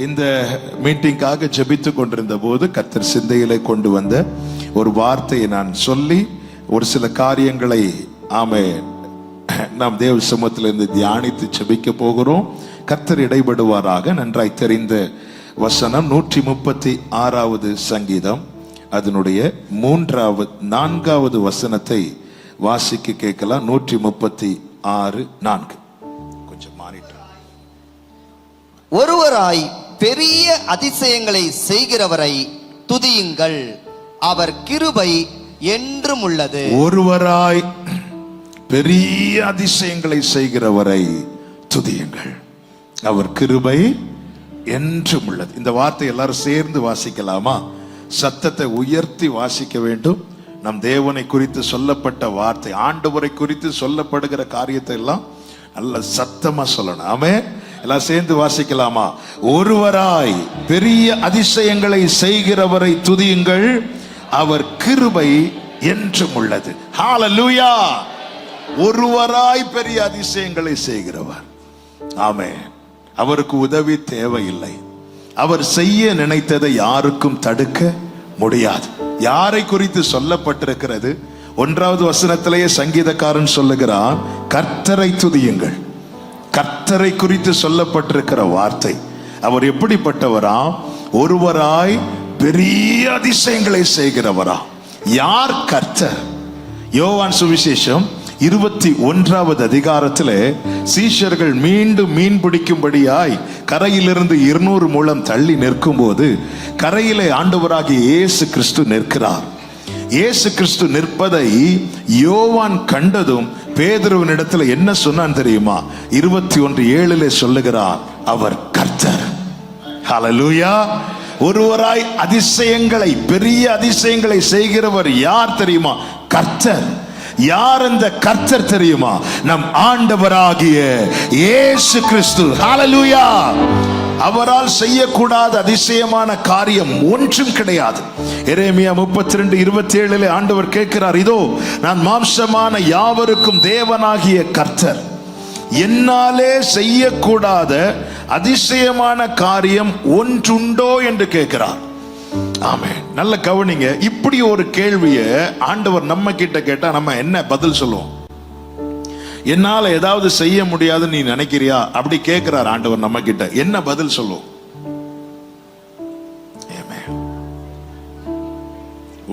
இந்த மீட்டிங்காக ஜெபித்து கொண்டிருந்த போது கர்த்தர் சிந்தையிலே கொண்டு வந்த ஒரு வார்த்தையை நான் சொல்லி ஒரு சில காரியங்களை நாம் தேவ சமூகத்திலிருந்து தியானித்து ஜெபிக்க போகிறோம். கர்த்தர் இடைபடுவாராக. நன்றாய் தெரிந்த வசனம் 136வது சங்கீதம் அதனுடைய 4வது வசனத்தை வாசிக்க கேட்கலாம். 136:4 கொஞ்சம் மாறிட்டு. ஒருவராய் பெரிய அதிசயங்களை செய்கிறவரை துதியுங்கள், அவர் கிருபை என்றும் உள்ளது. ஒருவராய் பெரிய அதிசயங்களை செய்கிறவரை துதியுங்கள், அவர் கிருபை என்றும் உள்ளது. இந்த வார்த்தை எல்லாரும் சேர்ந்து வாசிக்கலாமா? சத்தத்தை உயர்த்தி வாசிக்க வேண்டும். நம் தேவனை குறித்து சொல்லப்பட்ட வார்த்தை, ஆண்டவரை குறித்து சொல்லப்படுகிற காரியத்தை எல்லாம் நல்ல சத்தமா சொல்லணும். ஆமென். எல்லாம் சேர்ந்து வாசிக்கலாமா? ஒருவராய் பெரிய அதிசயங்களை செய்கிறவரை துதியுங்கள், அவர் கிருபை என்றும் உள்ளது. ஹalleluya. ஒருவராய் பெரிய அதிசயங்களை செய்கிறவர். ஆமென். அவருக்கு உதவி தேவையில்லை. அவர் செய்ய நினைத்ததை யாருக்கும் தடுக்க முடியாது. யாரை குறித்து சொல்லப்பட்டிருக்கிறது? 1வது வசனத்திலேயே சங்கீதக்காரன் சொல்லுகிறான், கர்த்தரை துதியுங்கள். கர்த்தரை குறித்து சொல்லப்பட்டிருக்கிற வார்த்தை. அவர் எப்படிப்பட்டவரா? ஒருவராய் பெரிய அதிசயங்களை செய்கிறவரா. யார் கர்த்தர்? யோவான் சுவிசேஷம் 21வது அதிகாரத்திலே சீஷர்கள் மீண்டும் மீன் பிடிக்கும்படியாய் கரையிலிருந்து 200 முழம் தள்ளி நிற்கும் போது கரையிலே ஆண்டவராகிய இயேசு கிறிஸ்து நிற்கிறார். இயேசு கிறிஸ்து நிற்பதை யோவான் கண்டதும் பேதுருவினிடத்துல என்ன சொன்னான் தெரியுமா? 21:7 சொல்லுகிறார், அவர் கர்த்தர். ஹalleluya. ஒருவராய் அதிசயங்களை, பெரிய அதிசயங்களை செய்கிறவர் யார் தெரியுமா? கர்த்தர். யார் அந்த கர்த்தர் தெரியுமா? நம் ஆண்டவராகிய இயேசு கிறிஸ்து. ஹalleluya. அவரால் செய்யக்கூடாத அதிசயமான காரியம் ஒன்றும் கிடையாது. எரேமியா 32:27 ஆண்டவர் கேட்கிறார், இதோ நான் மாம்சமான யாவருக்கும் தேவனாகிய கர்த்தர், என்னாலே செய்யக்கூடாத அதிசயமான காரியம் ஒன்றுண்டோ என்று கேட்கிறார். ஆமென். நல்ல கவனிங்க. இப்படி ஒரு கேள்வியை ஆண்டவர் நம்ம கிட்ட கேட்டா நம்ம என்ன பதில் சொல்லுவோம்? என்னால ஏதாவது செய்ய முடியாது நீ நினைக்கிறியா? அப்படி கேட்கிறார் ஆண்டவர் நம்ம கிட்ட. என்ன பதில் சொல்லுவோம்?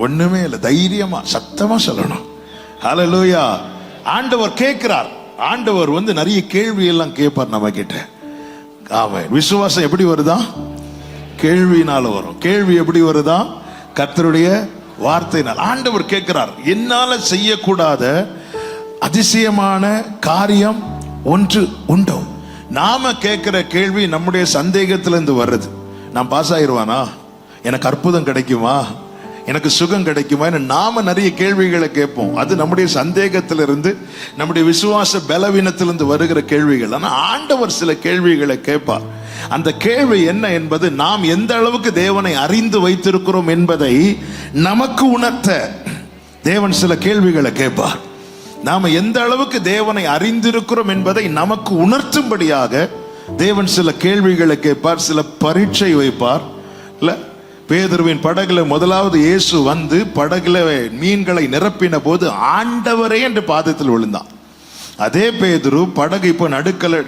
ஒண்ணுமே இல்லை. தைரியமா சத்தமா சொல்லணும். ஹalleluya. ஆண்டவர் கேட்கிறார். ஆண்டவர் நிறைய கேள்வி எல்லாம் கேட்பார் நம்ம கிட்ட. ஆமென். விசுவாசம் எப்படி வருதா? கேள்வியினால வரும். கேள்வி எப்படி வருதா? கர்த்தருடைய வார்த்தையினால். ஆண்டவர் கேட்கிறார், என்னால செய்யக்கூடாத அதிசயமான காரியம் ஒன்று உண்டோ? நாம கேட்கிற கேள்வி நம்முடைய சந்தேகத்திலிருந்து வர்றது. நான் பாஸ் ஆயிருவானா? எனக்கு அற்புதம் கிடைக்குமா? எனக்கு சுகம் கிடைக்குமா? நாம நிறைய கேள்விகளை கேட்போம். அது நம்முடைய சந்தேகத்திலிருந்து, நம்முடைய விசுவாச பலவீனத்திலிருந்து வருகிற கேள்விகள். ஆனா ஆண்டவர் சில கேள்விகளை கேட்பார். அந்த கேள்வி என்ன என்பது, நாம் எந்த அளவுக்கு தேவனை அறிந்து வைத்திருக்கிறோம் என்பதை நமக்கு உணர்த்த தேவன் சில கேள்விகளை கேட்பார். நாம எந்த அளவுக்கு தேவனை அறிந்திருக்கிறோம் என்பதை நமக்கு உணர்த்தும்படியாக தேவன் சில கேள்விகளை கேட்பார், சில பரீட்சை வைப்பார். இல்ல, பேதுருவின் படகுல முதலாவது இயேசு வந்து படகுல மீன்களை நிரப்பின போது ஆண்டவரே என்று பாதத்தில் விழுந்தான். அதே பேதுரு படகு இப்போ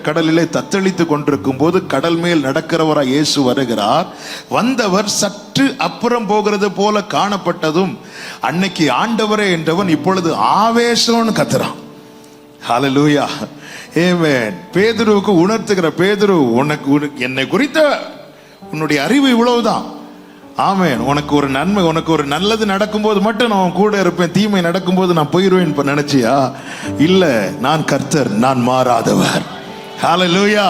கடலிலே தத்தளித்து கொண்டிருக்கும் போது கடல் மேல் நடக்கிறவராய் இயேசு வருகிறார். வந்தவர் சற்று அப்புறம் போகிறது போல காணப்பட்டதும் அன்னைக்கு ஆண்டவரே என்றவன் இப்பொழுது ஆவேசம்னு கத்துறான். ஹalleluya. ஆமென். பேதுருவுக்கு உணர்த்துகிற, பேதுரு உனக்கு என்னை குறித்த உன்னுடைய அறிவு இவ்வளவுதான். ஆமென். உனக்கு ஒரு நன்மை, உனக்கு ஒரு நல்லது நடக்கும்போது மட்டும் நான் கூட இருப்பேன், தீமை நடக்கும்போது நான் போயிருவேன் இப்ப நினைச்சியா? இல்ல, நான் கர்த்தர், நான் மாறாதவர். ஹalleluya.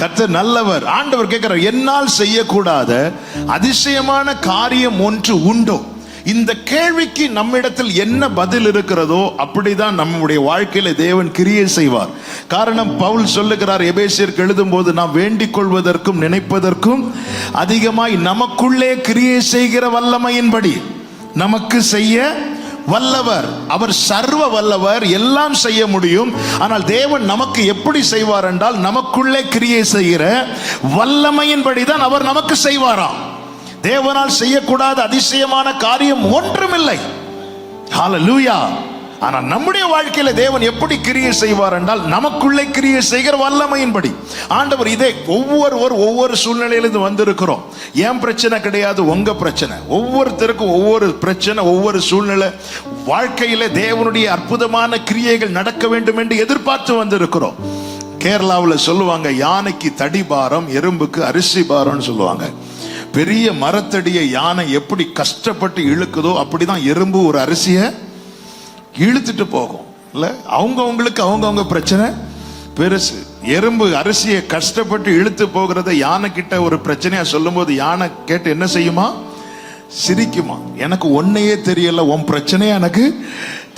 கர்த்தர் நல்லவர். ஆண்டவர் கேட்கிறார், என்னால் செய்யக்கூடாத அதிசயமான காரியம் ஒன்று உண்டோ? இந்த கேள்விக்கு நம்மிடத்தில் என்ன பதில் இருக்கிறதோ அப்படிதான் நம்முடைய வாழ்க்கையில தேவன் கிரியை செய்வார். காரணம், பவுல் சொல்லுகிறார் எபேசியருக்கு எழுதும் போது, நாம் வேண்டிக் கொள்வதற்கும் நினைப்பதற்கும் அதிகமாய் நமக்குள்ளே கிரியை செய்கிற வல்லமையின்படி நமக்கு செய்ய வல்லவர், அவர் சர்வ வல்லவர், எல்லாம் செய்ய முடியும். ஆனால் தேவன் நமக்கு எப்படி செய்வார் என்றால், நமக்குள்ளே கிரியை செய்கிற வல்லமையின்படிதான் அவர் நமக்கு செய்வாராம். தேவனால் செய்யக்கூடாத அதிசயமான காரியம் ஒன்றுமில்லை. ஹல்லேலூயா. ஆனா நம்முடைய வாழ்க்கையில தேவன் எப்படி கிரியை செய்வார் என்றால், நமக்குள்ளே கிரியை செய்கிற வல்லமையின்படி. ஆண்டவர் இதை ஒவ்வொரு சூழ்நிலையிலிருந்து வந்திருக்கிறோம். ஏன் பிரச்சனை கிடையாது, உங்க பிரச்சனை. ஒவ்வொருத்தருக்கும் ஒவ்வொரு பிரச்சனை, ஒவ்வொரு சூழ்நிலை. வாழ்க்கையில தேவனுடைய அற்புதமான கிரியைகள் நடக்க வேண்டும் என்று எதிர்பார்த்து வந்திருக்கிறோம். கேரளாவில் சொல்லுவாங்க, யானைக்கு தடி பாரம், எறும்புக்கு அரிசி பாரம்னு சொல்லுவாங்க. பெரிய மரத்தடியை யானை எப்படி கஷ்டப்பட்டு இழுக்குதோ அப்படிதான் எறும்பு ஒரு அரிசியை இழுத்துட்டு போகும். இல்ல, அவங்கவுங்க பிரச்சனை பெருசு. எறும்பு அரிசியை கஷ்டப்பட்டு இழுத்து போகிறத யானை கிட்ட ஒரு பிரச்சனையா சொல்லும் போது யானை கேட்டு என்ன செய்யுமா? சிரிக்குமா. எனக்கு ஒன்னையே தெரியல, உன் பிரச்சனையா எனக்கு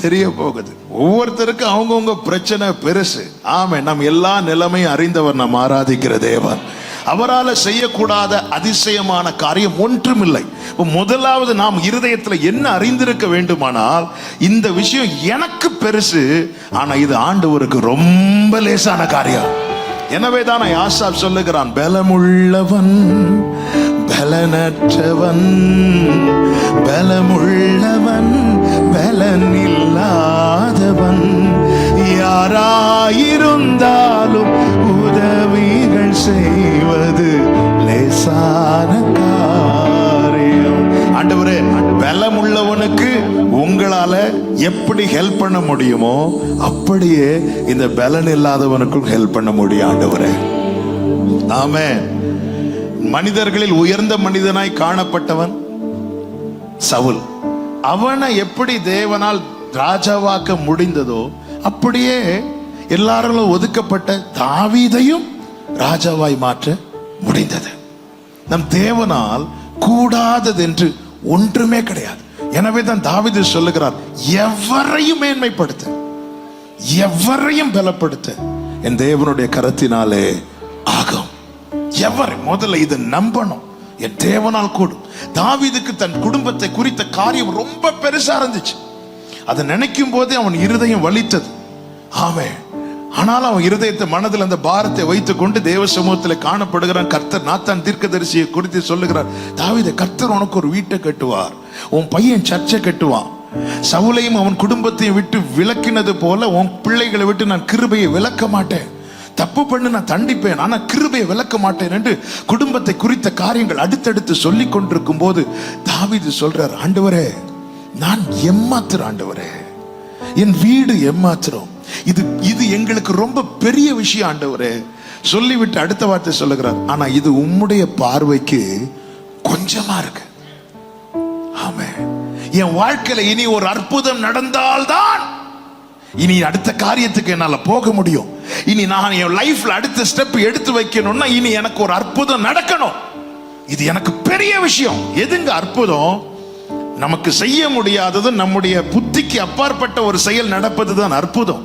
தெரிய போகுது. ஒவ்வொருத்தருக்கும் அவங்கவுங்க பிரச்சனை பெருசு. ஆமே, நம் எல்லா நிலைமையும் அறிந்தவர் நம் ஆராதிக்கிற தேவன். அவரால் செய்யக்கூடாத அதிசயமான காரியம் ஒன்றுமில்லை. முதலாவது நாம் இருதயத்தில் என்ன அறிந்திருக்க வேண்டுமானால், இந்த விஷயம் எனக்கு பெருசு, ஆனா இது ஆண்டவருக்கு ரொம்ப லேசான காரியம். எனவே தான் ஆசாப் சொல்லுகிறான், பலமுள்ளவன் பலனற்றவன், பலமுள்ளவன் பலன் இல்லாதவன், யாராயிருந்தாலும் உதவிகள் செய்வது லேசான காரியம். ஆண்டவரே, பலமுள்ளவனுக்கு உங்களால எப்படி ஹெல்ப் பண்ண முடியுமோ அப்படியே இந்த பலன் இல்லாதவனுக்கும் ஹெல்ப் பண்ண முடியும் ஆண்டவரே. ஆமென். மனிதர்களில் உயர்ந்த மனிதனாய் காணப்பட்டவன் சவுல். அவனை எப்படி தேவனால் ராஜாவாக்க முடிந்ததோ அப்படியே எல்லாரும் ஒதுக்கப்பட்ட தாவீதையும் ராஜாவாய் மாற்ற முடிந்தது. நம் தேவனால் கூடாதது என்று ஒன்றுமே கிடையாது. எனவே தான் தாவீது சொல்லுகிறார், எவரையும் மேன்மைப்படுத்த, எவரையும் பலப்படுத்த என் தேவனுடைய கரத்தினாலே ஆகும். எவர் முதல்ல இதை நம்பணும், என் தேவனால் கூடும். தாவீதுக்கு தன் குடும்பத்தை குறித்த காரியம் ரொம்ப பெருசா இருந்துச்சு. அதை நினைக்கும் போதே அவன் இருதயம் வலித்தது. ஆமென். ஆனால் அவன் இருதயத்தை மனதில் அந்த பாரத்தை வைத்துக் கொண்டு தேவ சமூகத்தில் காணப்படுகிறான். கர்த்தர் நாத்தான் தீர்க்கதரிசியை குறித்து சொல்லுகிறார், தாவீதே, கர்த்தர் உனக்கு ஒரு வீட்டை கட்டுவார், உன் பையன் சர்ச்சை கட்டுவான். சவுலையும் அவன் குடும்பத்தையும் விட்டு விலக்கினது போல உன் பிள்ளைகளை விட்டு நான் கிருபையை விலக்க மாட்டேன். தப்பு பண்ணு நான் தண்டிப்பேன், ஆனா கிருபையை விலக்க மாட்டேன் என்று குடும்பத்தை குறித்த காரியங்கள் அடுத்தடுத்து சொல்லிக் கொண்டிருக்கும் போது தாவீது சொல்றார், ஆண்டவரே, நான் ஏமாத்துறேன் ஆண்டவரே, என் வீடு ஏமாத்துறோம், இது எங்களுக்கு ரொம்ப பெரிய விஷயம் ஆண்டவரே சொல்லிவிட்டு அடுத்த வார்த்தை சொல்லுகிறார், ஆனா இது உம்முடைய பார்வைக்கு கொஞ்சமா இருக்கு. ஆமே, என் வாழ்க்கையில இனி ஒரு அற்புதம் நடந்தால்தான் இனி அடுத்த காரியத்துக்கு என்னால போக முடியும். இனி நான் என் லைஃப்ல அடுத்த ஸ்டெப் எடுத்து வைக்கணும்னா இனி எனக்கு ஒரு அற்புதம் நடக்கணும். இது எனக்கு பெரிய விஷயம். எதுங்க அற்புதம்? நமக்கு செய்ய முடியாதது, நம்முடைய புத்திக்கு அப்பாற்பட்ட ஒரு செயல் நடப்பதுதான் அற்புதம்.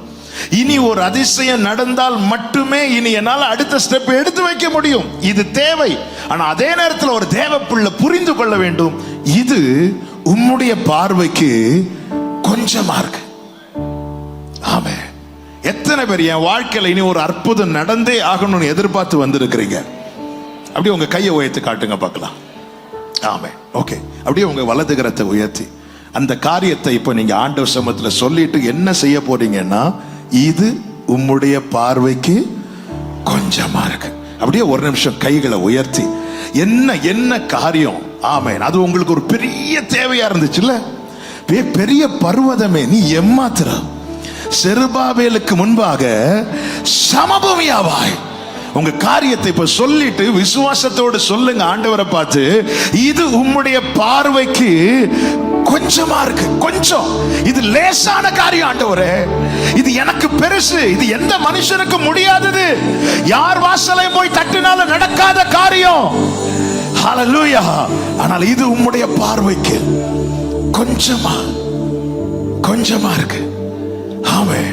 இனி ஒரு அதிசயம் நடந்தால் மட்டுமே இனி என்னால் அடுத்த ஸ்டெப் எடுத்து வைக்க முடியும். இது தேவை. ஆனா அதே நேரத்தில் ஒரு தேவ பிள்ளை புரிந்து கொள்ள வேண்டும், இது உம்முடைய பார்வைக்கு கொஞ்சமா இருக்கு. ஆமே. எத்தனை பேர் என் வாழ்க்கையில இனி ஒரு அற்புதம் நடந்தே ஆகணும்னு எதிர்பார்த்து வந்திருக்கிறீங்க? அப்படியே உங்க கையை உயர்த்தி காட்டுங்க பார்க்கலாம். ஆமே. ஓகே, அப்படியே உங்க வலது கரத்தை உயர்த்தி அந்த காரியத்தை இப்ப நீங்க ஆண்டவர் சமூகத்துல சொல்லிட்டு என்ன செய்ய போறீங்கன்னா, இது உம்முடைய பார்வைக்கு கொஞ்சமா இருக்கு. அப்படியே ஒரு நிமிஷம் கைகளை உயர்த்தி என்ன காரியம்? ஆமென். அது உங்களுக்கு ஒரு பெரிய தேவையா இருந்துச்சுல்ல, பெரிய பர்வதமே நீ ஏமாத்துற, செருபாபேலுக்கு முன்பாக சமபூமியாவாய். உங்க காரியத்தை இப்ப சொல்லிட்டு விசுவாசத்தோடு சொல்லுங்க ஆண்டவரை பார்த்து, இது உம்முடைய பார்வைக்கு கொஞ்சமா இருக்கு. கொஞ்சம், இது லேசான காரியம் ஆண்டவரே, இது எனக்கு பெருசு, இது எந்த மனுஷனுக்கு முடியாதது, யார் வாசலை போய் தட்டினாலும் நடக்காத காரியம். ஹல்லேலூயா. ஆனால் இது உம்முடைய பார்வைக்கு கொஞ்சமா இருக்கு. ஆமென்.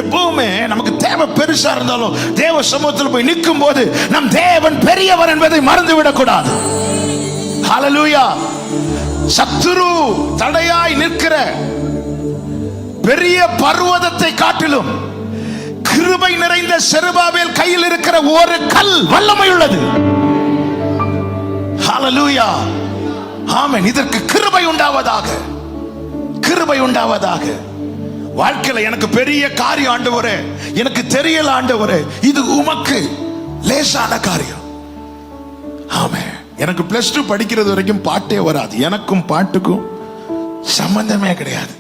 எப்பவுமே நமக்கு தேவை பெருசா இருந்தாலும் தேவ சமூகத்தில் போய் நிற்கும் போது நம் தேவன் பெரியவர் என்பதை மறந்து விடக்கூடாது. ஹல்லேலூயா. சத்துரு தடையாய் நிற்கிற பெரிய பர்வதத்தை காட்டிலும் கிருபை நிறைந்த செருபாபேல் கையில் இருக்கிற ஒரு கல் வல்லமை உள்ளது. ஹல்லேலூயா, ஆமென். இதற்கு கிருபை உண்டாவதாக, கிருபை உண்டாவதாக. வாழ்க்கையில எனக்கு பெரிய காரியம் ஆண்டவரே, எனக்கு தெரியல ஆண்டவரே, இது உமக்கு லேசான காரியம். ஆமென். எனக்கு +2 படிக்கிறது வரைக்கும் பாட்டே வராது. எனக்கும் பாட்டுக்கும் சம்பந்தமே கிடையாது.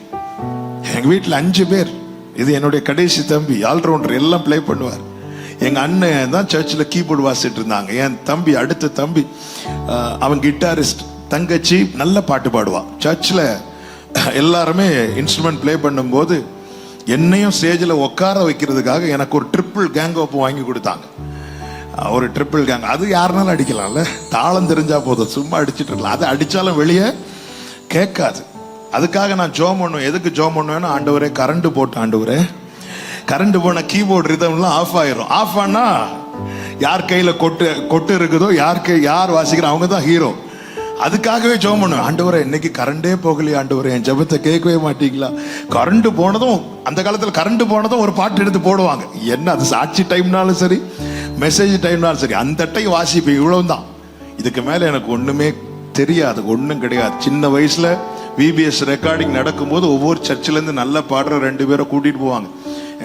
எங்க வீட்டுல 5 பேர். இது என்னுடைய கடைசி தம்பி, ஆல்ரவுண்டர், எல்லாம் பிளே பண்ணுவார். எங்க அண்ணன் தான் சர்ச்சில் கீபோர்டு வாசிட்டு இருந்தாங்க. என் தம்பி, அடுத்த தம்பி, அவன் கிட்டாரிஸ்ட். தங்கச்சி நல்ல பாட்டு பாடுவா. சர்ச்சில் எல்லாருமே இன்ஸ்ட்ருமெண்ட் பிளே பண்ணும்போது என்னையும் ஸ்டேஜில் உட்கார வைக்கிறதுக்காக எனக்கு ஒரு ட்ரிபிள் கேங் ஆப் வாங்கி கொடுத்தாங்க. ஒரு ட்ரிபிள் கேங், அது யாருனாலும் அடிக்கலாம்ல, தாளம் தெரிஞ்சா போதும், சும்மா அடிச்சுட்டு இருக்கலாம். அது அடிச்சாலும் வெளியே கேட்காது. அதுக்காக நான் ஜோம் பண்ணுவேன். எதுக்கு ஜோம் பண்ணுவேன்னா, ஆண்டவரே கரண்ட் போட்டு, ஆண்டவரே கரண்ட் போன கீபோர்டு ரிதம்லாம் ஆஃப் ஆயிரும். ஆஃப் ஆனா யார் கையில கொட்டு இருக்குதோ, யார் வாசிக்கிற அவங்க தான் ஹீரோ. அதுக்காகவே ஜெபம் பண்ணுவேன். ஆண்டவரே இன்னைக்கு கரண்டே போகலையே ஆண்டவரே, என் ஜெபத்தை கேட்கவே மாட்டீங்களா? கரண்ட் போனதும், அந்த காலத்தில் கரண்ட் போனதும் ஒரு பாட்டு எடுத்து போடுவாங்க. என்ன அது சாட்சி டைம்னாலும் சரி, மெசேஜ் டைம்னாலும் சரி, அந்த டைம் வாசிப்பு இவ்வளவுதான். இதுக்கு மேல எனக்கு ஒண்ணுமே தெரியாது, ஒன்றும் கிடையாது. சின்ன வயசுல விபிஎஸ் ரெக்கார்டிங் நடக்கும்போது ஒவ்வொரு சர்ச்சில் இருந்து நல்ல பாடுற 2 பேரை கூட்டிட்டு போவாங்க.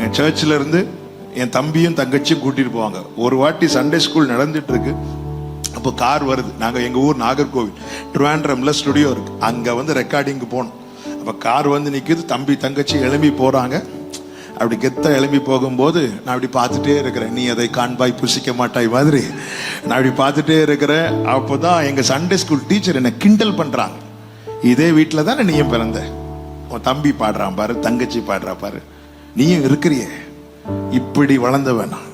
என் சர்ச்சில் இருந்து என் தம்பியும் தங்கச்சியும் கூட்டிட்டு போவாங்க. ஒரு வாட்டி சண்டே ஸ்கூல் நடந்துட்டு இருக்கு. அப்போ கார் வருது. நாங்கள் எங்கள் ஊர் நாகர்கோவில், ட்ரிவாண்ட்ரம்ல ஸ்டுடியோ இருக்கு. அங்கே வந்து ரெக்கார்டிங்கு போனோம். அப்போ கார் வந்து நிற்குது. தம்பி தங்கச்சி எழும்பி போகிறாங்க. அப்படி கெத்த எழும்பி போகும்போது நான் அப்படி பார்த்துட்டே இருக்கிறேன். நீ அதை காண்பாய் புசிக்க மாட்டாய் மாதிரி நான் அப்படி பார்த்துட்டே இருக்கிறேன். அப்போ தான் எங்கள் சண்டே ஸ்கூல் டீச்சர் என்னை கிண்டல் பண்ணுறாங்க. இதே வீட்டில் தானே நீயும் பிறந்த, உன் தம்பி பாடுறான் பாரு, தங்கச்சி பாடுறா பாரு, நீயும் இருக்கிறியே, இப்படி வளர்ந்த வேணாம்.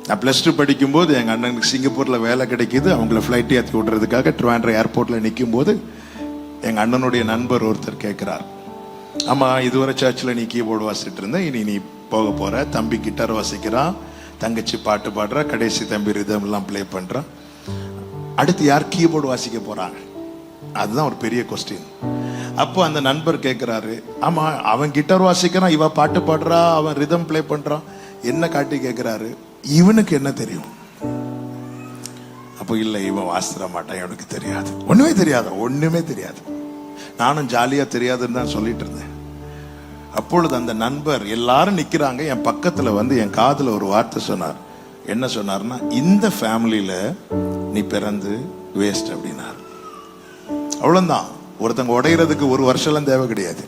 நான் +2 படிக்கும்போது எங்கள் அண்ணனுக்கு சிங்கப்பூரில் வேலை கிடைக்கிது. அவங்கள ஃப்ளைட் ஏற்றி விடுறதுக்காக ட்ரிவாண்ட்ரம் ஏர்போர்ட்டில் நிற்கும் போது எங்கள் அண்ணனுடைய நண்பர் ஒருத்தர் கேட்குறார், ஆமாம் இதுவரை சர்ச்சில் நீ கீபோர்டு வாசிட்டு இருந்த, இனி நீ போக போகிற, தம்பி கிட்டார் வாசிக்கிறான், தங்கச்சி பாட்டு பாடுறா, கடைசி தம்பி ரிதம்லாம் ப்ளே பண்ணுறான், அடுத்து யார் கீபோர்டு வாசிக்க போகிறாங்க? அதுதான் ஒரு பெரிய கொஸ்டின். அப்போ அந்த நண்பர் கேட்குறாரு, ஆமாம் அவன் கிட்டார் வாசிக்கிறான், இவன் பாட்டு பாடுறா, அவன் ரிதம் ப்ளே பண்ணுறான், என்ன காட்டி கேட்குறாரு, இவனுக்கு என்ன தெரியும்? அப்போ இல்லை, இவன் வாசிட மாட்டான், எனக்கு தெரியாது, ஒண்ணுமே தெரியாது, ஒண்ணுமே தெரியாது. நானும் ஜாலியா தெரியாதுன்னு தான் சொல்லிட்டு இருந்தேன். அப்பொழுது அந்த நண்பர், எல்லாரும் நிக்கிறாங்க, என் பக்கத்துல வந்து என் காதுல ஒரு வார்த்தை சொன்னார். என்ன சொன்னார்னா, இந்த ஃபேமிலியில நீ பிறந்து வேஸ்ட் அப்படின்னார். அவ்வளவுதான். ஒருத்தங்க உடைகிறதுக்கு 1 வருஷம்லாம் தேவை கிடையாது.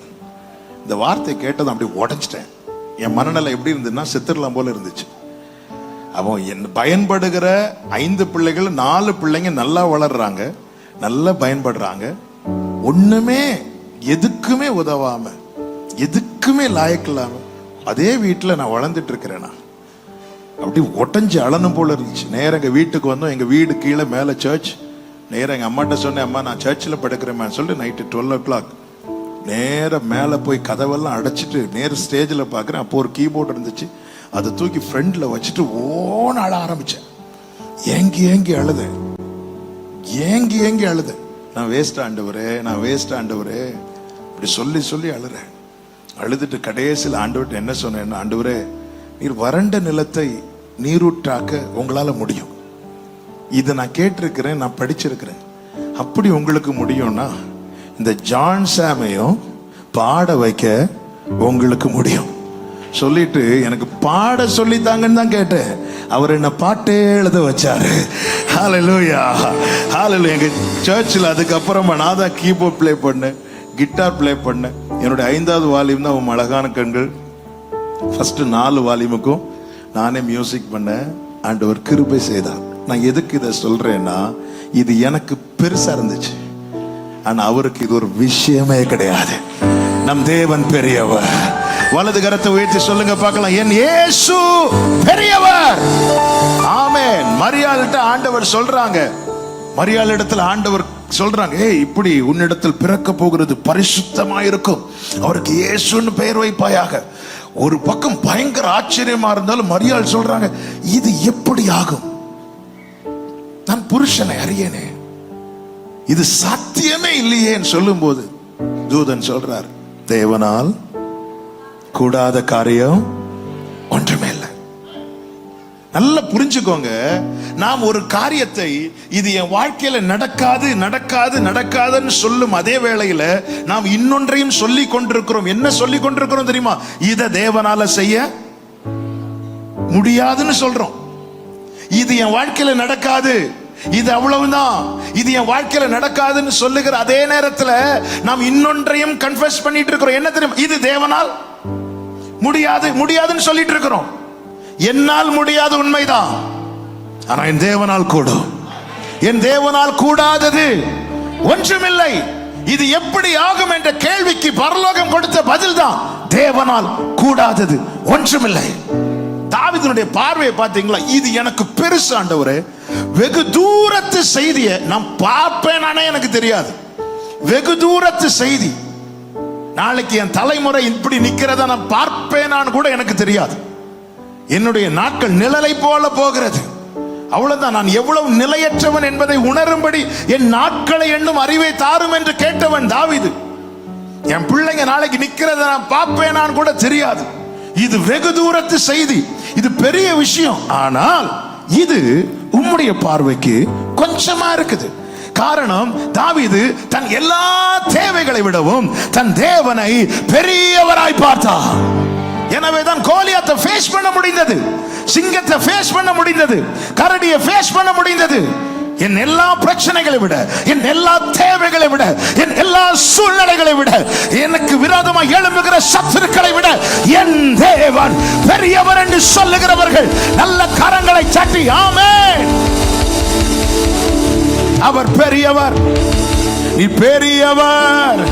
இந்த வார்த்தை கேட்டதும் அப்படி உடைச்சிட்டேன். என் மனநிலை எப்படி இருந்ததுன்னா, செத்துடலாம் போல இருந்துச்சு. அவன் என் பயன்படுகிற 5 பிள்ளைகள் 4 பிள்ளைங்க நல்லா வளர்றாங்க, நல்லா பயன்படுறாங்க. ஒண்ணுமே எதுக்குமே உதவாம, எதுக்குமே லாயக்கு இல்லாம அதே வீட்டுல நான் வளர்ந்துட்டு இருக்கிறேன். அப்படி ஒட்டஞ்சு அழனும் போல இருந்துச்சு. நேரம் எங்க வீட்டுக்கு வந்தோம். எங்க வீடு கீழே, மேல சர்ச். நேரம் எங்க அம்மாட்ட சொன்னேன், அம்மா நான் சர்ச்சில் படுக்கிறேன் சொல்லிட்டு நைட்டு 12 o'clock நேரம் மேல போய் கதவெல்லாம் அடைச்சிட்டு நேரம் ஸ்டேஜில் பார்க்குறேன். அப்போ ஒரு கீபோர்டு இருந்துச்சு, அதை தூக்கி ஃப்ரெண்ட்ல வச்சுட்டு ஓன அழ ஆரம்பிச்சேன். ஏங்கி ஏங்கி அழுது, ஏங்கி ஏங்கி அழுது. நான் வேஸ்ட் ஆண்டவரே, நான் வேஸ்ட் ஆண்டவரே, இப்படி சொல்லி சொல்லி அழுறேன். அழுதுட்டு கடைசியில் ஆண்டவர்கிட்ட என்ன சொன்னேன், ஆண்டவரே நீர் வறண்ட நிலத்தை நீரூற்றாக்க உங்களால முடியும். இதை நான் கேட்டிருக்கிறேன், நான் படிச்சிருக்கிறேன். அப்படி உங்களுக்கு முடியும்னா இந்த ஜான் சாமையும் பாட வைக்க உங்களுக்கு முடியும் சொல்லிட்டு எனக்கு பாட சொல்லித்தாங்கன்னு தான் கேட்டேன். அவர் என்ன பாட்டே எழுத வச்சாரு. ஹல்லேலூயா, ஹல்லேலூயா. எங்க சர்ச்சில் அதுக்கப்புறமா நான் தான் கீபோர்ட் ப்ளே பண்ணேன், கிட்டார் ப்ளே பண்ணேன். என்னுடைய 5வது வால்யூம் தான் அழகான கண்கள். ஃபர்ஸ்ட் 4 வால்யூமுக்கும் நானே மியூசிக் பண்ணேன். ஆண்டவர் கிருபை செய்தார். நான் எதுக்கு இதை சொல்றேன்னா, இது எனக்கு பெருசா இருந்துச்சு, ஆனா அவருக்கு இது ஒரு விஷயமே கிடையாது. நம் தேவன் பெரியவர். வலது கரத்தை உயர்த்தி சொல்லுங்க பார்க்கலாம், என் இயேசு பெரியவர். ஆமென். மரியாள்கிட்ட ஆண்டவர் சொல்றாங்க, மரியாள் இடத்துல ஆண்டவர் சொல்றாங்க, ஏய் இப்படி உன்னிடத்தில் பிறக்க போகிறது பரிசுத்தமாயிருக்கும், அவருக்கு இயேசுன்னு பெயர் வைப்பாயாக. ஒரு பக்கம் பயங்கர ஆச்சரியமா இருந்தாலும் மரியாள் சொல்றாங்க, இது எப்படி ஆகும்? நான் புருஷனை அறியனே, இது சாத்தியமே இல்லையேன்னு சொல்லும் போது தூதன் சொல்றார், தேவனால் கூடாத காரியம் ஒன்றுமே இல்லை. நல்லா புரிஞ்சுக்கோங்க. நாம் ஒரு காரியத்தை இது என் வாழ்க்கையில நடக்காது நடக்காது நடக்காதுன்னு சொல்லும் அதே வேளையில நாம் இன்னொன்றையும் சொல்லி கொண்டிருக்கிறோம். என்ன சொல்லி கொண்டிருக்கிறோம் தெரியுமா? இத தேவனால செய்ய முடியாதுன்னு சொல்றோம். இது என் வாழ்க்கையில நடக்காது, இது அவ்வளவுதான், இது என் வாழ்க்கையில நடக்காதுன்னு சொல்லுகிற அதே நேரத்துல நாம் இன்னொன்றையும் கன்ஃபஸ் பண்ணிட்டு இருக்கிறோம். என்ன தெரியுமா? இது தேவனால் முடியாது முடியாதுன்னு சொல்லிட்டு இருக்கிறோம். என்னால் முடியாது உண்மைதான், ஆனா என் தேவனால் கூடும். என் தேவனால் கூடாதது ஒன்றுமில்லை. இது எப்படி ஆகும் என்ற கேள்விக்கு பரலோகம் கொடுத்த பதில் தான் தேவனால் கூடாதது ஒன்றுமில்லை. தாவீதுனுடைய பார்வையை பார்த்தீங்களா? இது எனக்கு பெருசு ஆண்டவரே, வெகு தூரத்து செய்தியை நான் பார்ப்பேனானே எனக்கு தெரியாது. வெகு தூரத்து செய்தி, நாளைக்கு என் தலைமுறை இப்படி நிக்கிறத நான் பார்ப்பேனான்னு கூட எனக்கு தெரியாது. என்னுடைய நாட்கள் நிழலை போல போகிறது, அவ்வளவுதான். நான் எவ்வளவு நிலையற்றவன் என்பதை உணரும்படி என் நாட்களை எண்ணும் அறிவை தாரும் என்று கேட்டவன் தாவீது. என் பிள்ளைங்க நாளைக்கு நிக்கிறத நான் பார்ப்பேனான்னு கூட தெரியாது. இது வெகு தூரத்து செய்தி, இது பெரிய விஷயம். ஆனால் இது உம்முடைய பார்வைக்கு கொஞ்சமா இருக்குது. காரணம், தாவீது தன் எல்லா தேவைகளை விடவும் தன் தேவனை பெரியவராய் பார்த்தார். எனவேதான் கோலியாத்தை ஃபேஸ் பண்ண முடிந்தது, சிங்கத்தை ஃபேஸ் பண்ண முடிந்தது, கரடியை ஃபேஸ் பண்ண முடிந்தது. என் எல்லா பிரச்சனைகளை விட, என் எல்லா தேவைகளை விட, என் எல்லா சூழ்நிலைகளை விட, எனக்கு விரோதமாக எழும்புகிற சத்துருக்களை விட என் தேவன் பெரியவர் என்று சொல்லுகிறவர்கள் நல்ல கரங்களை தட்டி ஆமென். அவர் பெரியவர், நீ பெரியவர்,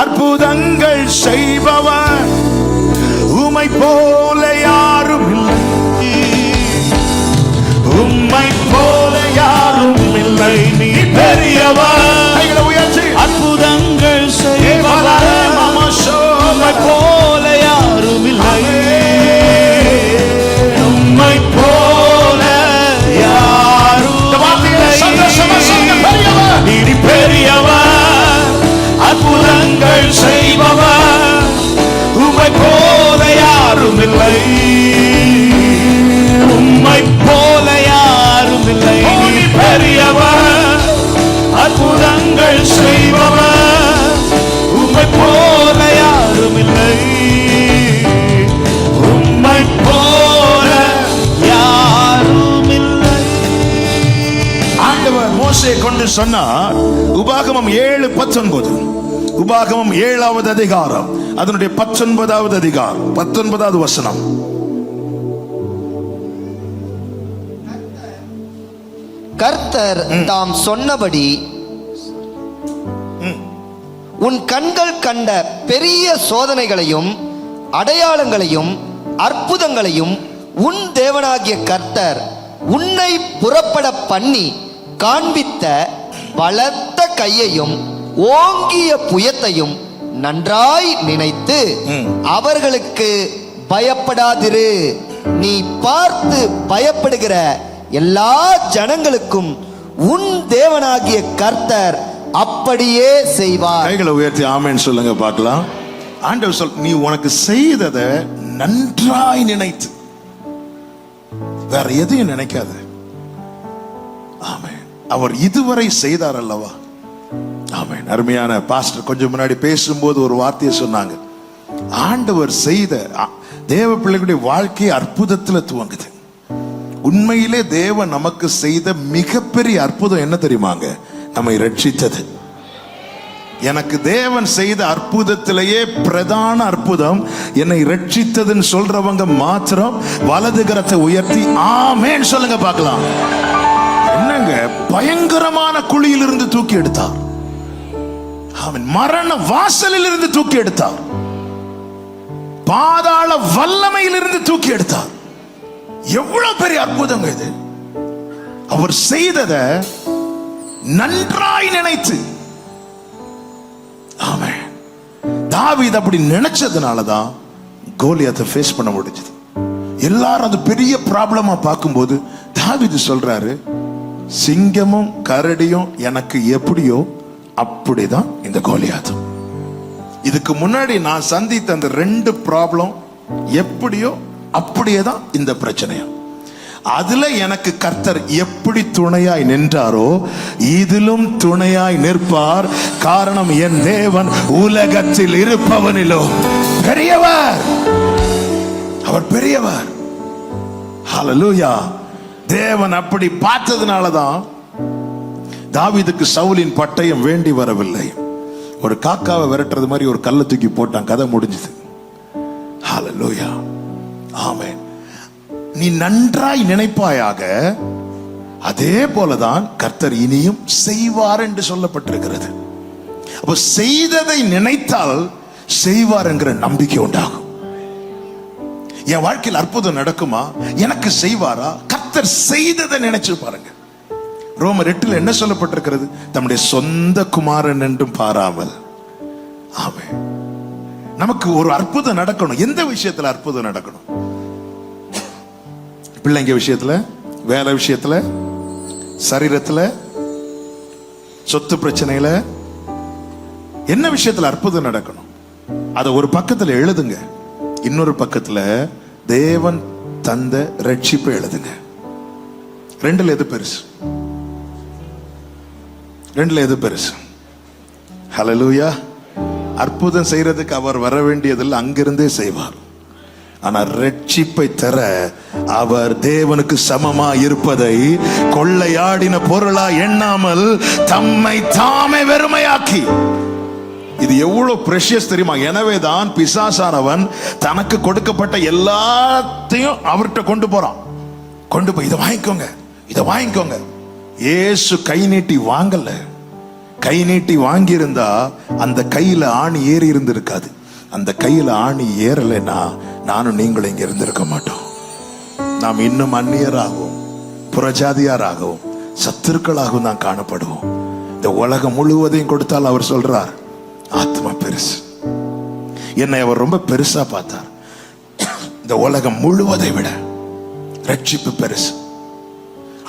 அற்புதங்கள் செய்பவர், உம்மை போல யாரும் இல்லை, உம்மை போல யாரும் இல்லை. நீ பெரியவர், அற்புதங்கள் செய்பவர், உம்மை போல யாரும் இல்லை, உம்மை போல யாரும் இல்லை. நீ பெரியவர், அற்புதங்கள் செய்பவர், உம்மை போல யாரும் இல்லை, உம்மை போல யாரும் இல்லை. நீ பெரியவர், அற்புதங்கள் செய்பவர், உம்மை போல யாரும் இல்லை, உம்மை போல யாரும் இல்லை. ஆண்டவர் மோசே கொண்டு சொன்னார். உபாகமம் 7:19, உபாகமம் 7வது அதிகாரம், அதனுடைய 19வது அதிகாரம் 19வது வசனம். கர்த்தர் தாம் சொன்னபடி உன் கண்கள் கண்ட பெரிய சோதனைகளையும் அடையாளங்களையும் அற்புதங்களையும் உன் தேவனாகிய கர்த்தர் உன்னை புறப்பட பண்ணி காண்பித்த பலத்த கையையும் ஓங்கிய புயத்தையும் நன்றாய் நினைத்து அவர்களுக்கு பயப்படாதிரு. நீ பார்த்து பயப்படுகிற எல்லா ஜனங்களுக்கும் உன் தேவனாகிய கர்த்தர் அப்படியே செய்வார். கைகளை உயர்த்தி ஆமென் சொல்லுங்க பார்க்கலாம். ஆண்டவர் சொல், நீ உனக்கு செய்ததை நன்றாய் நினைத்து, வேற எதையும் நினைக்காத. ஆமென். அவர் இதுவரை செய்தார் அல்லவா? ஆமென். அருமையான பாஸ்டர் கொஞ்சம் முன்னாடி பேசும்போது ஒரு வார்த்தையை சொன்னாங்க. ஆண்டவர் செய்த தேவ பிள்ளைகளுடைய வாழ்க்கை அற்புதத்துல துவங்குது. உண்மையிலே தேவன் நமக்கு செய்த மிகப்பெரிய அற்புதம் என்ன தெரியுமாங்க? நம்மை ரட்சித்தது. எனக்கு தேவன் செய்த அற்புதத்திலேயே பிரதான அற்புதம் என்னை ரட்சித்ததுன்னு சொல்றவங்க மாத்திரம் வலது கரத்தை உயர்த்தி ஆமென் சொல்லுங்க பார்க்கலாம். என்னங்க, பயங்கரமான குழியில் இருந்து தூக்கி எடுத்தார். அவன் மரண வாசலில் இருந்து தூக்கி எடுத்தார். பாதாள வல்லமையில் இருந்து தூக்கி எடுத்தார். எவ்வளவு பெரிய அற்புதம் இது! அவர் செய்ததை நன்றாய் நினைத்து. ஆமென். தாவீது அப்படி நினைச்சதுனாலதான் கோலியாத்தை ஃபேஸ் பண்ண முடிஞ்சது. எல்லாரும் அது பெரிய ப்ராப்ளமா பார்க்கும்போது தாவீது சொல்றாரு, சிங்கமும் கரடியும் எனக்கு எப்படியோ அப்படிதான் இந்த கோலியாத்தும். இதுக்கு முன்னாடி நான் சந்தித்த அந்த 2 ப்ராப்ளம் எப்படியோ அப்படியே தான் இந்த பிரச்சனையும். அதுல எனக்கு கர்த்தர் எப்படி துணையாய் நின்றாரோ இதிலும் துணையாய் நிற்பார். காரணம், என் தேவன் உலகத்தில் இருப்பவனிலோ பெரியவர். அவர் பெரியவர். ஹல்லேலூயா. தேவன் அப்படி பார்த்ததுனாலதான் தாவீதுக்கு சவுலின் பட்டயம் வேண்டி வரவில்லை. ஒரு காக்காவை விரட்டுறது மாதிரி ஒரு கல்லை தூக்கி போட்டான், கதை முடிஞ்சது. ஹல்லேலூயா. ஆமென். நீ நன்றாய் நினைப்பாயாக, அதே போலதான் கர்த்தர் இனியும் செய்வார் என்று சொல்லப்பட்டிருக்கிறது. அப்ப செய்ததை நினைத்தால் செய்வார் என்கிற நம்பிக்கை உண்டாகும். என் வாழ்க்கையில் அற்புதம் நடக்குமா, எனக்கு செய்வாரா, கர்த்தர் செய்ததை நினைச்சு பாருங்க. ரோமர் 8 என்ன சொல்லப்பட்டிருக்கிறது? தம்முடைய சொந்த குமாரன் என்றும் பாராமல். ஆமென். நமக்கு ஒரு அற்புதம் நடக்கணும். எந்த விஷயத்துல அற்புதம் நடக்கணும்? பிள்ளைங்க விஷயத்துல, வேலை விஷயத்துல, சரீரத்துல, சொத்து பிரச்சனையில, என்ன விஷயத்துல அற்புதம் நடக்கணும்? அதை ஒரு பக்கத்துல எழுதுங்க, இன்னொரு பக்கத்துல தேவன் தந்த ரட்சிப்பை எழுதுங்க. 2ல எது பெருசு? 2ல எது பெருசு? ஹல்லேலூயா. அற்புதம் செய்யறதுக்கு அவர் வர வேண்டியதில் அங்கிருந்தே செய்வார். ஆனா ரட்சிப்பை தர அவர் தேவனுக்கு சமமா இருப்பதை கொள்ளையாடின பொருளா எண்ணாமல் தம்மை தாமே வெறுமையாக்கி. இது எவ்வளவு பிரஷியஸ் தெரியுமா? எனவேதான் பிசாசானவன் தனக்கு கொடுக்கப்பட்ட எல்லாத்தையும் அவர்கிட்ட கொண்டு போறான். கொண்டு போய் இதை வாங்கிக்கோங்க, இதை வாங்கிக்கோங்க. இயேசு கை நீட்டி வாங்கல. கை நீட்டி வாங்கி இருந்தா அந்த கையில ஆணி ஏறி இருந்திருக்காது. அந்த கையில ஆணி ஏறலைன்னா நானும் நீங்களும் இங்க இருந்திருக்க மாட்டோம். நாம் இன்னும் அந்நியராகவும் புறஜாதியாராகவும் சத்துருக்களாகவும் தான் காணப்படுவோம். இந்த உலகம் முழுவதையும் கொடுத்தால் அவர் சொல்றார், ஆத்மா பெருசு. என்னை அவர் ரொம்ப பெருசா பார்த்தார். இந்த உலகம் முழுவதை விட ரட்சிப்பு பெருசு.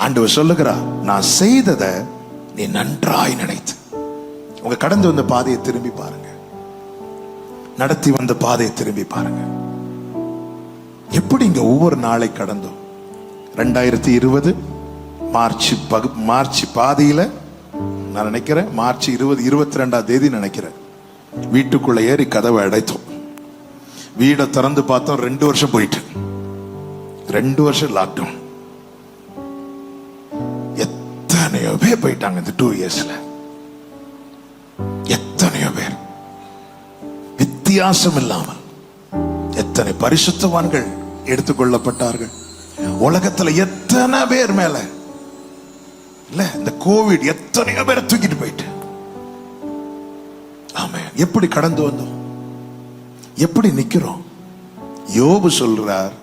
ஆண்டவர் சொல்லுகிறார், நான் செய்ததை நீ நன்றாய் நினைத்து. உங்க கடந்து வந்த பாதையை திரும்பி பாருங்க, நடத்தி வந்த பாதையை திரும்பி பாருங்க. எப்படி இங்க ஒவ்வொரு நாளை கடந்தோம். 2020 மார்ச் பாதியில நான் நினைக்கிறேன், மார்ச் 22ஆம் தேதி நினைக்கிறேன், வீட்டுக்குள்ள ஏறி கதவை அடைத்தோம். வீடை திறந்து பார்த்தோம். 2 வருஷம் போயிட்டு, 2 வருஷம் லாக்டவுன். எத்தனையோ பேர் போயிட்டாங்க இந்த 2 இயர்ஸ்ல. எத்தனையோ பேர் வித்தியாசம் இல்லாமல் எத்தனை பரிசுத்தவான்கள் எடுத்துக்கொள்ளப்பட்டார்கள். உலகத்துல எத்தனை பேர் மேல இல்ல இந்த கோவிட் எத்தனையோ பேரை தூக்கிட்டு போயிட்டு. ஆமென். எப்படி கடந்து வந்தோம், எப்படி நிக்கிறோம்? யோபு சொல்றார்,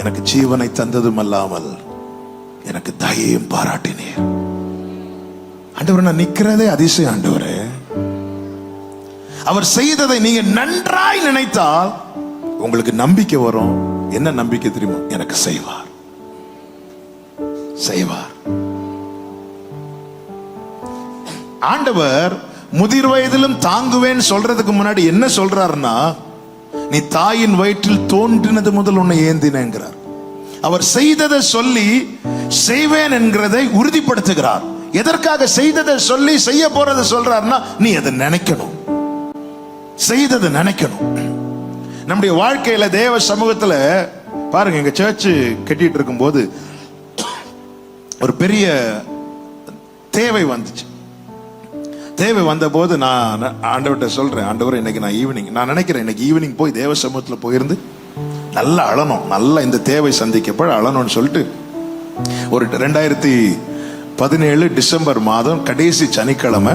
எனக்கு ஜீவனை தந்ததும் அல்லாமல் எனக்கு தயையும் பாராட்டினீர். ஆண்டவரே, நான் நிக்கிறதே அதிசயம். ஆண்டவரே, அவர் செய்ததை நீங்க நன்றாய் நினைத்தால் உங்களுக்கு நம்பிக்கை வரும். என்ன நம்பிக்கை தெரியுமா? எனக்கு செய்வார், செய்வார். ஆண்டவர் முதிர் வயதிலும் தாங்குவேன் சொல்றதுக்கு முன்னாடி என்ன சொல்றாருன்னா, நீ தாயின் வயிற்றில் தோன்றினது முதல் உன்னை ஏந்தினேங்கிறார். அவர் செய்ததை சொல்லி செய்வேன் என்கிறதை உறுதிப்படுத்துகிறார். எதற்காக செய்ததை சொல்லி செய்ய போறதை சொல்றாருன்னா, நீ அதை நினைக்கணும், செய்ததை நினைக்கணும். நம்முடைய வாழ்க்கையில தேவ சமூகத்துல பாருங்க, எங்க சர்ச் கட்டிட்டு இருக்கும் போது ஒரு பெரிய தேவை வந்துச்சு. தேவை வந்த போது நான் ஆண்டவர்கிட்ட சொல்றேன், ஆண்டவர் இன்னைக்கு நான் ஈவினிங், நான் நினைக்கிறேன் இன்னைக்கு ஈவினிங் போய் தேவ சமூகத்துல போயிருந்து நல்லா அழணும், நல்லா இந்த தேவை சந்திக்கப்பட அழணும்னு சொல்லிட்டு ஒரு 2017 டிசம்பர் மாதம் கடைசி சனிக்கிழமை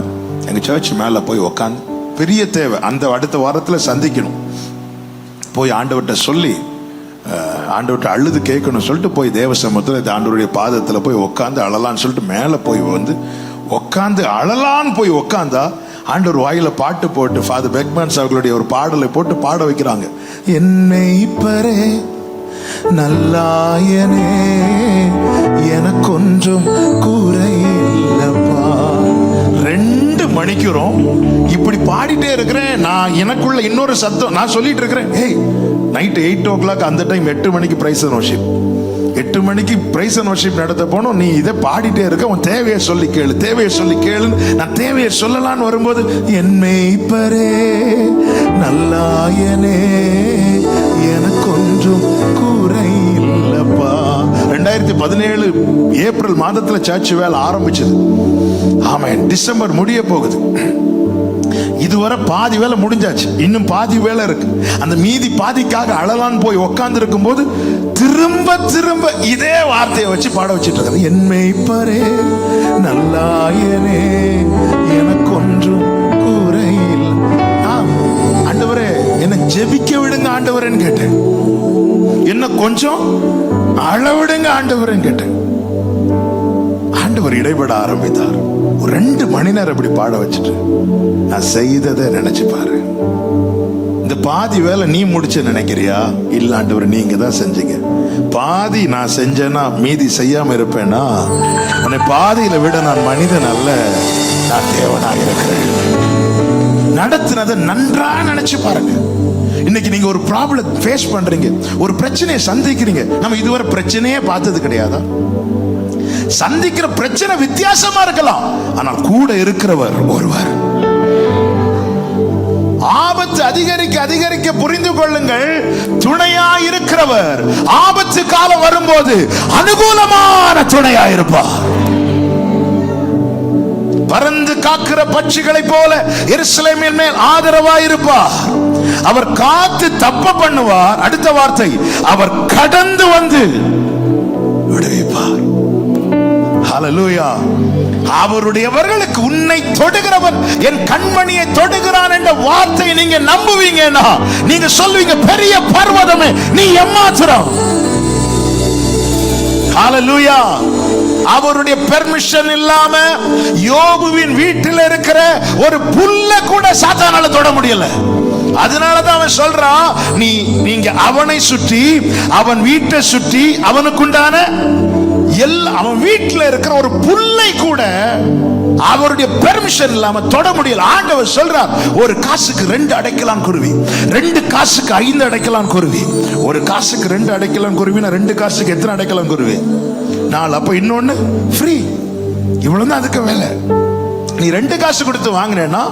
எங்க சர்ச் மேல போய் உக்காந்து, பெரிய தேவை அந்த அடுத்த வாரத்துல சந்திக்கணும், போய் ஆண்டவர்கிட்ட சொல்லி ஆண்டவர்கிட்ட அழுது கேட்கணும் சொல்லிட்டு போய் தேவ சமூகத்தில் ஆண்டவருடைய பாதத்தில் போய் உக்காந்து அழலான்னு சொல்லிட்டு மேலே போய் வந்து உக்காந்து அழலான்னு போய் உக்காந்தா ஆண்டவர் வாயில பாட்டு போட்டு ஃபாதர் பெக்மன்ஸ் அவர்களுடைய ஒரு பாடலை போட்டு பாட வைக்கிறாங்க. என்னை பரே நல்லாயனே எனக்கொன்றும் குறை இல்லப்பா. 2 மணிக்குறோம். இப்படி இப்படி பாடிட்டே இருக்கிறேன். நான் எனக்குள்ள இன்னொரு சத்தம், நான் சொல்லிட்டு இருக்கிறேன், ஏய் நைட் 8 o'clock அந்த டைம் 8 மணிக்கு பிரைஸ் அண்ட் வர்ஷிப், 8 மணிக்கு பிரைஸ் அண்ட் வர்ஷிப் நடத்த போனோம். நீ இதை பாடிட்டே இருக்க, உன் தேவையை சொல்லி கேளு, தேவையை சொல்லி கேளுன்னு நான் தேவையை சொல்லலான்னு வரும்போது, என் மேய்ப்பரே நல்லாயனே எனக்கு ஒன்றும் குறை இல்லப்பா. 2017 ஏப்ரல் மாதத்துல சர்ச் வேலை ஆரம்பிச்சது. ஆமென். டிசம்பர் முடிய போகுது. இதுவரை பாதி வேலை முடிஞ்சாச்சு, இன்னும் பாதி வேலை இருக்கு. அந்த மீதி பாதிக்காக அழலான்னு போய் உட்கார்ந்து இருக்கும் போது திரும்ப திரும்ப இதே வார்த்தையை வச்சு பாட வச்சிட்டு இருக்காரு. என் மேய்ப்பரே நல்லாயனே எனக்கு ஒன்றும் குறை இல்லை. ஆண்டவரே என்னை ஜெபிக்க விடுங்க ஆண்டவரேன்னு கேட்டேன். என்ன கொஞ்சம் அளவிடுங்க ஆண்டவரேன்னு கேட்டேன். ஆண்டவர் இடைபட ஆரம்பித்தார். ஒரு 2 மணி நேரம் இப்படி பாட வச்சுட்டு, நான் செய்ததை நினைச்சு பாரு. இந்த பாதி வேலை நீ முடிச்ச நினைக்கிறியா? இல்ல ஆண்டவர் நீங்க தான் செஞ்சீங்க. பாதி நான் செஞ்சேன்னா மீதி செய்யாம இருப்பேனா? உன்னை பாதியில விட நான் மனிதன் அல்ல, நான் தேவனாக இருக்கிறேன். நடத்தினதை நன்றா நினைச்சு பாருங்க. இன்னைக்கு நீங்க ஒரு ப்ராப்ளம் ஃபேஸ் பண்றீங்க, ஒரு பிரச்சனையை சந்திக்கிறீங்க. நம்ம இதுவரை பிரச்சனையே பார்த்தது கிடையாதா? சந்திக்கிற பிரச்சனை வித்தியாசமா இருக்கலாம், ஆனால் கூட இருக்கிறவர் ஒருவர். ஆபத்து அதிகரிக்க அதிகரிக்க புரிந்து கொள்ளுங்கள், துணையா இருக்கிறவர் ஆபத்து காலம் வரும்போது அனுகூலமான துணையா இருப்பார். பறந்து காக்கிற பட்சிகளை போல எருசலேமின் மேல் ஆதரவாய் இருப்பார். அவர் காத்து தப்ப பண்ணுவார். அடுத்த வார்த்தை, அவர் கடந்து வந்து விடுவிப்பார். ஹல்லேலூயா. அவருடையவர்களுக்கு உன்னை தொடுகிறவன் என் கண்மணியை தொடுகிறான் என்ற வார்த்தை நீங்க நம்புவீங்கன்னா நீங்க சொல்வீங்க, பெரிய பர்வதமே நீ எம்மாத்திரம். ஹல்லேலூயா. அவருடைய பெர்மிஷன் இல்லாம யோபுவின் வீட்டில் இருக்கிற ஒரு புல்ல கூட சாத்தானால தொட முடியல. அதனாலதான் அவன் சொல்றான், நீங்க அவனை சுற்றி அவன் வீட்டை சுற்றி அவனுக்குண்டான அவன் வீட்டில் இருக்கிற ஒரு புல்லை கூட அவருடைய பெர்மிஷன் இல்லாம தொட முடியல. ஆண்டவர் சொல்றார், ஒரு காசுக்கு 2 அடைக்கலான் குருவி, 2 காசுக்கு 5 அடைக்கலான் குருவி. ஒரு காசுக்கு 2 அடைக்கலான் குருவினா 2 காசுக்கு எத்தனை அடைக்கலான் குருவி? 4. அப்ப இன்னொன்னு ஃப்ரீ. இவ்வளவுதான் அதுக்கு வேலை. நீ 2 காசு கொடுத்து வாங்கினேன்னா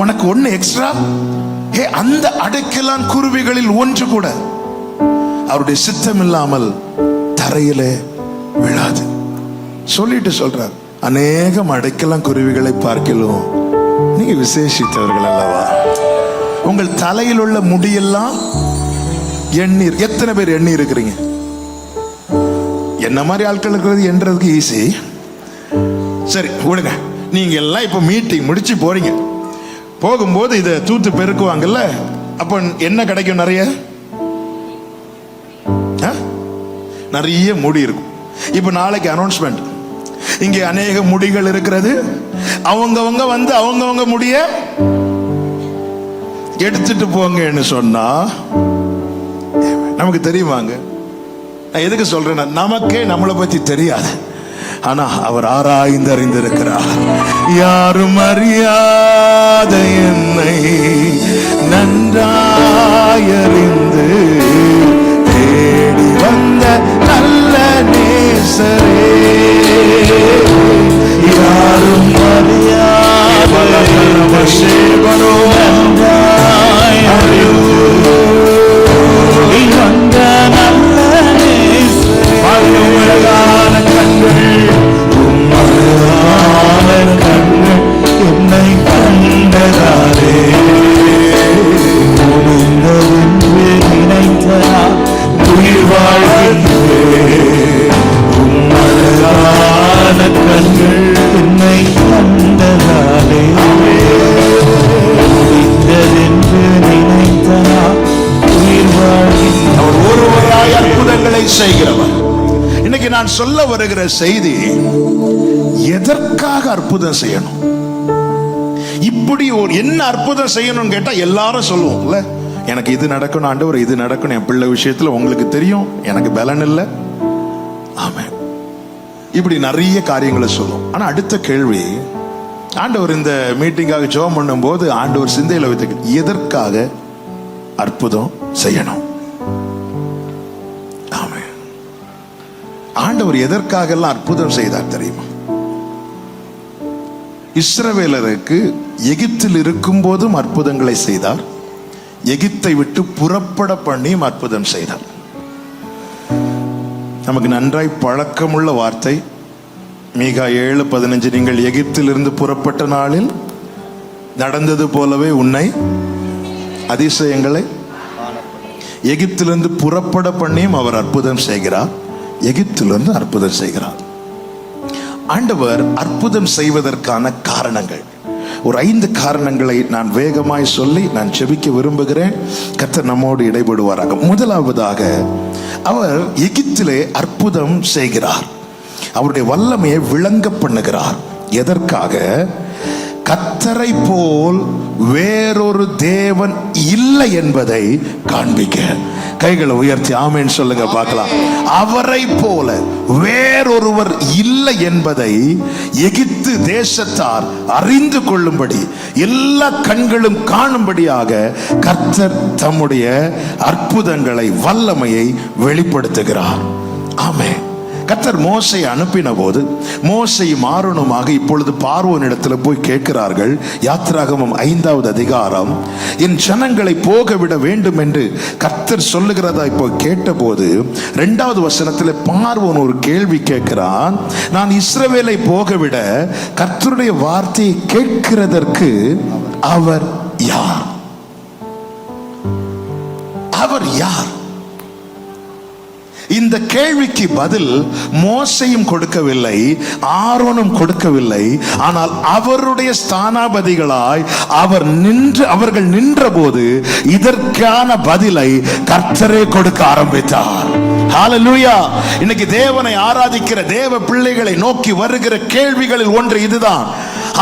உனக்கு 1 எக்ஸ்ட்ரா. அந்த அடைக்கலான் குருவிகளில் ஒன்று கூட அவருடைய சித்தம் இல்லாமல் தரையிலே விழாது. சொல்லிட்டு சொல்றார், அநேகம் அடைக்கலான் குருவிகளை பார்க்கலாம் நீங்க விசேஷித்தவர்கள் அல்லவா. உங்கள் தலையில் உள்ள முடியெல்லாம் எண்ணீர். எத்தனை பேர் எண்ணி இருக்கிறீங்க? என்ன மாதிரி ஆட்கள் இருக்கிறது என்றதுக்கு ஈஸி. சரி விடுங்க. நீங்க எல்லாம் இப்ப மீட்டிங் முடிச்சு போறீங்க. போகும்போது இதை தூத்து பெருக்குவாங்கல்ல, அப்ப என்ன கிடைக்கும்? நிறைய முடி இருக்கும். இப்ப நாளைக்கு அனௌன்ஸ்மெண்ட், இங்கே அநேக முடிகள் இருக்கிறது, அவங்கவங்க வந்து அவங்கவங்க முடிய எடுத்துட்டு போங்கன்னு சொன்னா நமக்கு தெரியுமாங்க? நான் எதுக்கு சொல்றேன்னா, நமக்கே நம்மளை பத்தி தெரியாது, ஆனா அவர் ஆராய்ந்து அறிந்திருக்கிறார். யாரும் அறியாத என்னை நன்றாயறிந்து தேடி வந்த நல்ல நேசரே. யாரும் அறியாத வந்த நல்ல நேசரே. கண்கள் என்னை கண்டதாரே, நினைத்தார் உயிர் வாழ்கின்றேன். கண்கள் என்னை கண்டதாரே, முடிந்ததென்று நினைத்தார் உயிர் வாழ்கின்றேன். அவர் ஒருவராய் அற்புதங்களை செய்கிறவர். இன்னைக்கு நான் சொல்ல வருகிற செய்தி, எதற்காக அற்புதம் செய்யணும்? இப்படி ஒரு என்ன அற்புதம் செய்யணும்னு கேட்டா எல்லாரும் சொல்லுவோம்ல, எனக்கு இது நடக்கணும் ஆண்டவர், இது நடக்கணும் என் பிள்ளை விஷயத்துல, உங்களுக்கு தெரியும் எனக்கு பலன் இல்லை. ஆமா, இப்படி நிறைய காரியங்களை சொல்லும். ஆனா அடுத்த கேள்வி, ஆண்டவர் இந்த மீட்டிங்காக ஜெபம் பண்ணும்போது ஆண்டவர் சிந்தையில வைத்து எதற்காக அற்புதம் செய்யணும்? ஆமென். ஆண்டவர் எதற்காக எல்லாம் அற்புதம் செய்தார் தெரியுமா? இஸ்ரவேலருக்கு எகிப்தில் இருக்கும் போதும் அற்புதங்களை செய்தார், எகிப்தை விட்டு புறப்பட பண்ணியும் அற்புதம் செய்தார். நமக்கு நன்றாய் பழக்கமுள்ள வார்த்தை மீகா 7:15, நீங்கள் எகிப்திலிருந்து புறப்பட்ட நாளில் நடந்தது போலவே உன்னை அதிசயங்களை எகிப்திலிருந்து புறப்பட பண்ணியும் அவர் அற்புதம் செய்கிறார், எகிப்திலிருந்து அற்புதம் செய்கிறார். ஆண்டவர் அற்புதம் செய்வதற்கான காரணங்கள் ஒரு 5 காரணங்களை நான் வேகமாய் சொல்லி நான் செபிக்க விரும்புகிறேன். கர்த்தர் நம்மோடு இடைபடுவாராக. முதலாவதாக, அவர் எகிப்திலே அற்புதம் செய்கிறார், அவருடைய வல்லமையை விளங்க பண்ணுகிறார். எதற்காக? கர்த்தரை போல் வேறொரு தேவன் இல்லை என்பதை காண்பிக்க. கைகளை உயர்த்தி ஆமென் சொல்லுங்க பார்க்கலாம். அவரை போல வேறொருவர் இல்லை என்பதை எகிப்து தேசத்தார் அறிந்து கொள்ளும்படி, எல்லா கண்களும் காணும்படியாக கர்த்தர் தம்முடைய அற்புதங்களை, வல்லமையை வெளிப்படுத்துகிறார். ஆமென். கர்த்தர் மோசையை அனுப்பின போது மோசையும் ஆரோனுமாக இப்பொழுது பார்வோனிடத்தில் போய் கேட்கிறார்கள். யாத்திராகமம் 5வது அதிகாரம், என் ஜனங்களை போக விட வேண்டும் என்று கர்த்தர் சொல்லுகிறதா இப்போ கேட்டபோது 2வது வசனத்தில் பார்வோன் ஒரு கேள்வி கேட்கிறான். நான் இஸ்ரவேலை போக விட கர்த்தருடைய வார்த்தையை கேட்கிறதற்கு அவர் யார்? அவர் யார்? இந்த கேள்விக்கு பதில் மோசையும் கொடுக்கவில்லை, ஆரோனும் கொடுக்கவில்லை. ஆனால் அவருடைய ஸ்தானாபதிகளாய் அவர்கள் நின்றபோது இதற்கான பதிலை கர்த்தரே கொடுக்க ஆரம்பித்தார். ஹalleluya. இன்னைக்கு தேவனை ஆராதிக்கிற தேவ பிள்ளைகளை நோக்கி வருகிற கேள்விகளில் ஒன்று இதுதான்.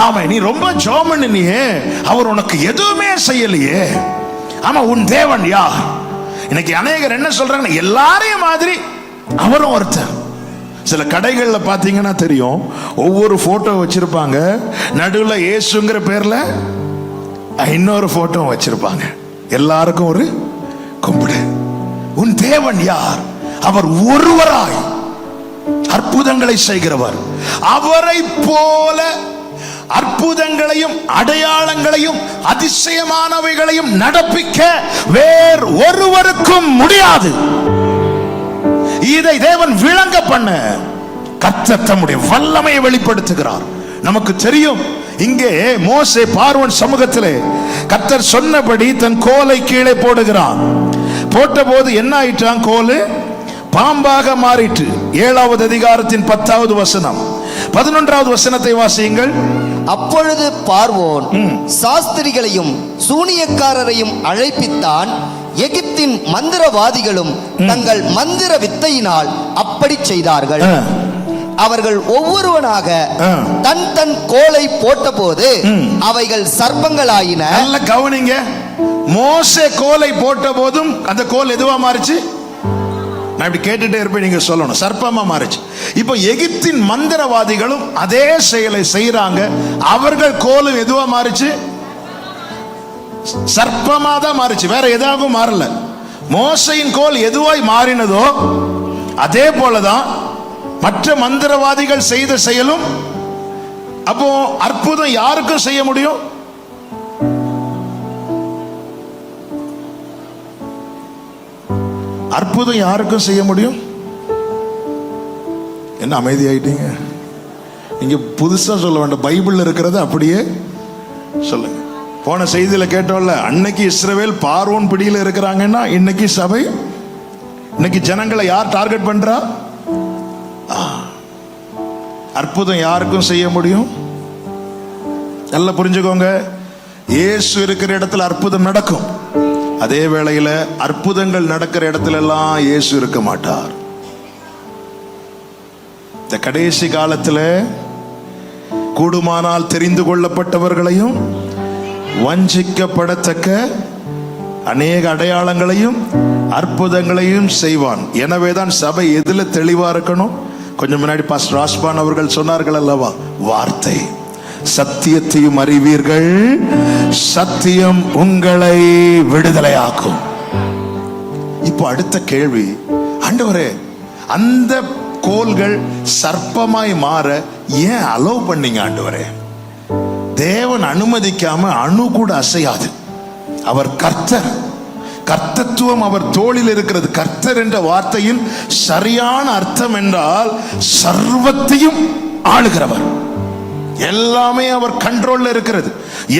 ஆமா, நீ ரொம்ப ஜெபம் பண்ணினியே, அவர் உனக்கு எதுவுமே செய்யலையே. ஆமா, உன் தேவன் யார்? இன்னைக்கு அநேகர் என்ன சொல்றாங்க, எல்லாரையும் மாதிரி அவரும் ஒருத்தர். சில கடைகள்ல பாத்தீங்கன்னா தெரியும், ஒவ்வொரு போட்டோ வச்சிருப்பாங்க, நடுவுல இயேசுங்கிற பேர்ல இன்னொரு போட்டோ வச்சிருப்பாங்க. எல்லாருக்கும் ஒரு கும்பிடு. உன் தேவன் யார்? அவர் ஒருவராய் அற்புதங்களை செய்கிறவர். அவரை போல அற்புதங்களையும் அடையாளங்களையும் அதிசயமானவைகளையும் நடப்பிக்க வேறு ஒருவருக்கும் முடியாது. இதை தேவன் விளங்க பண்ண கர்த்தர் தம்முடைய வல்லமையை வெளிப்படுத்துகிறார். நமக்கு தெரியும், இங்கே மோசே பார்வோன் சமூகத்திலே கர்த்தர் சொன்னபடி தன் கோலை கீழே போடுகிறான். போட்டபோது என்ன ஆயிட்டான்? கோலு பாம்பாக மாறிற்று. 7வது அதிகாரத்தின் 10வது வசனம், 11வது வசனத்தை வாசியுங்கள். அப்பொழுது பார்வோன் சாஸ்திரிகளையும் சூனியக்காரரையும் அழைப்பித்தான். எகிப்தின் மந்திரவாதிகளும் தங்கள் மந்திர வித்தையினால் அப்படி செய்தார்கள். அவர்கள் ஒவ்வொருவனாக தன் தன் கோலை போட்டபோது அவைகள் சர்ப்பங்களாயின. நல்ல கவனிங்க, மோசே கோலை போட்ட போதும் அந்த கோல் எதுவா மாறிச்சு? நான் இப்படி கேட்டுட்டே இருப்பேன், நீங்க சொல்லணும். சர்ப்பமா மாறிச்சு. இப்போ எகிப்தின் மந்திரவாதிகளும் அதே செயலை செய்யறாங்க. அவர்கள் கோலும் எதுவா மாறிச்சு? சர்ப்பமா தான் மாறிச்சு, வேற எதாகவும் மாறல. மோசையின் கோல் எதுவாய் மாறினதோ அதே போலதான் மற்ற மந்திரவாதிகள் செய்த செயலும். அப்போ அற்புதம் யாருக்கும் செய்ய முடியும்? அற்புதம் யாருக்கும் செய்ய முடியும்? என்ன அமைதியாயிட்டீங்க? நீங்க புதுசா சொல்ல வேண்டாம், பைபிள்ல இருக்கிறது அப்படியே சொல்லுங்க. போன செய்தியில கேட்டோம்ல, அன்னைக்கு இஸ்ரவேல் பார்வோன் பிடியில இருக்கிறாங்கன்னா இன்னைக்கு சபை, இன்னைக்கு ஜனங்களை யார் டார்கெட் பண்றா? அற்புதம் யாருக்கும் செய்ய முடியும்? நல்லா புரிஞ்சுக்கோங்க, இயேசு இருக்கிற இடத்துல அற்புதம் நடக்கும். அதே வேளையில அற்புதங்கள் நடக்கிற இடத்துல எல்லாம் இயேசு இருக்க மாட்டார். இந்த கடைசி காலத்துல கூடுமானால் தெரிந்து கொள்ளப்பட்டவர்களையும் வஞ்சிக்கப்படத்தக்க அநேக அடையாளங்களையும் அற்புதங்களையும் செய்வான். எனவேதான் சபை எதுல தெளிவா இருக்கணும்? கொஞ்சம் முன்னாடி பாஸ்டர் ராஸ்பான் அவர்கள் சொன்னார்கள் அல்லவா, வார்த்தை. சத்தியத்தையும் அறிவீர்கள், சத்தியம் உங்களை விடுதலையாக்கும். இப்போ அடுத்த கேள்வி, ஆண்டவரே அந்த கோல்கள் சர்ப்பமாய் மாற ஏன் அலோவ் பண்ணீங்க ஆண்டவரே? தேவன் அனுமதிக்காம அணு கூட அசையாது. அவர் கர்த்தர், கர்த்தத்துவம் அவர் தோளில் இருக்கிறது. கர்த்தர் என்ற வார்த்தையின் சரியான அர்த்தம் என்றால் சர்வத்தையும் ஆளுகிறவர். எல்லாமே அவர் கண்ட்ரோல்ல இருக்கிறது.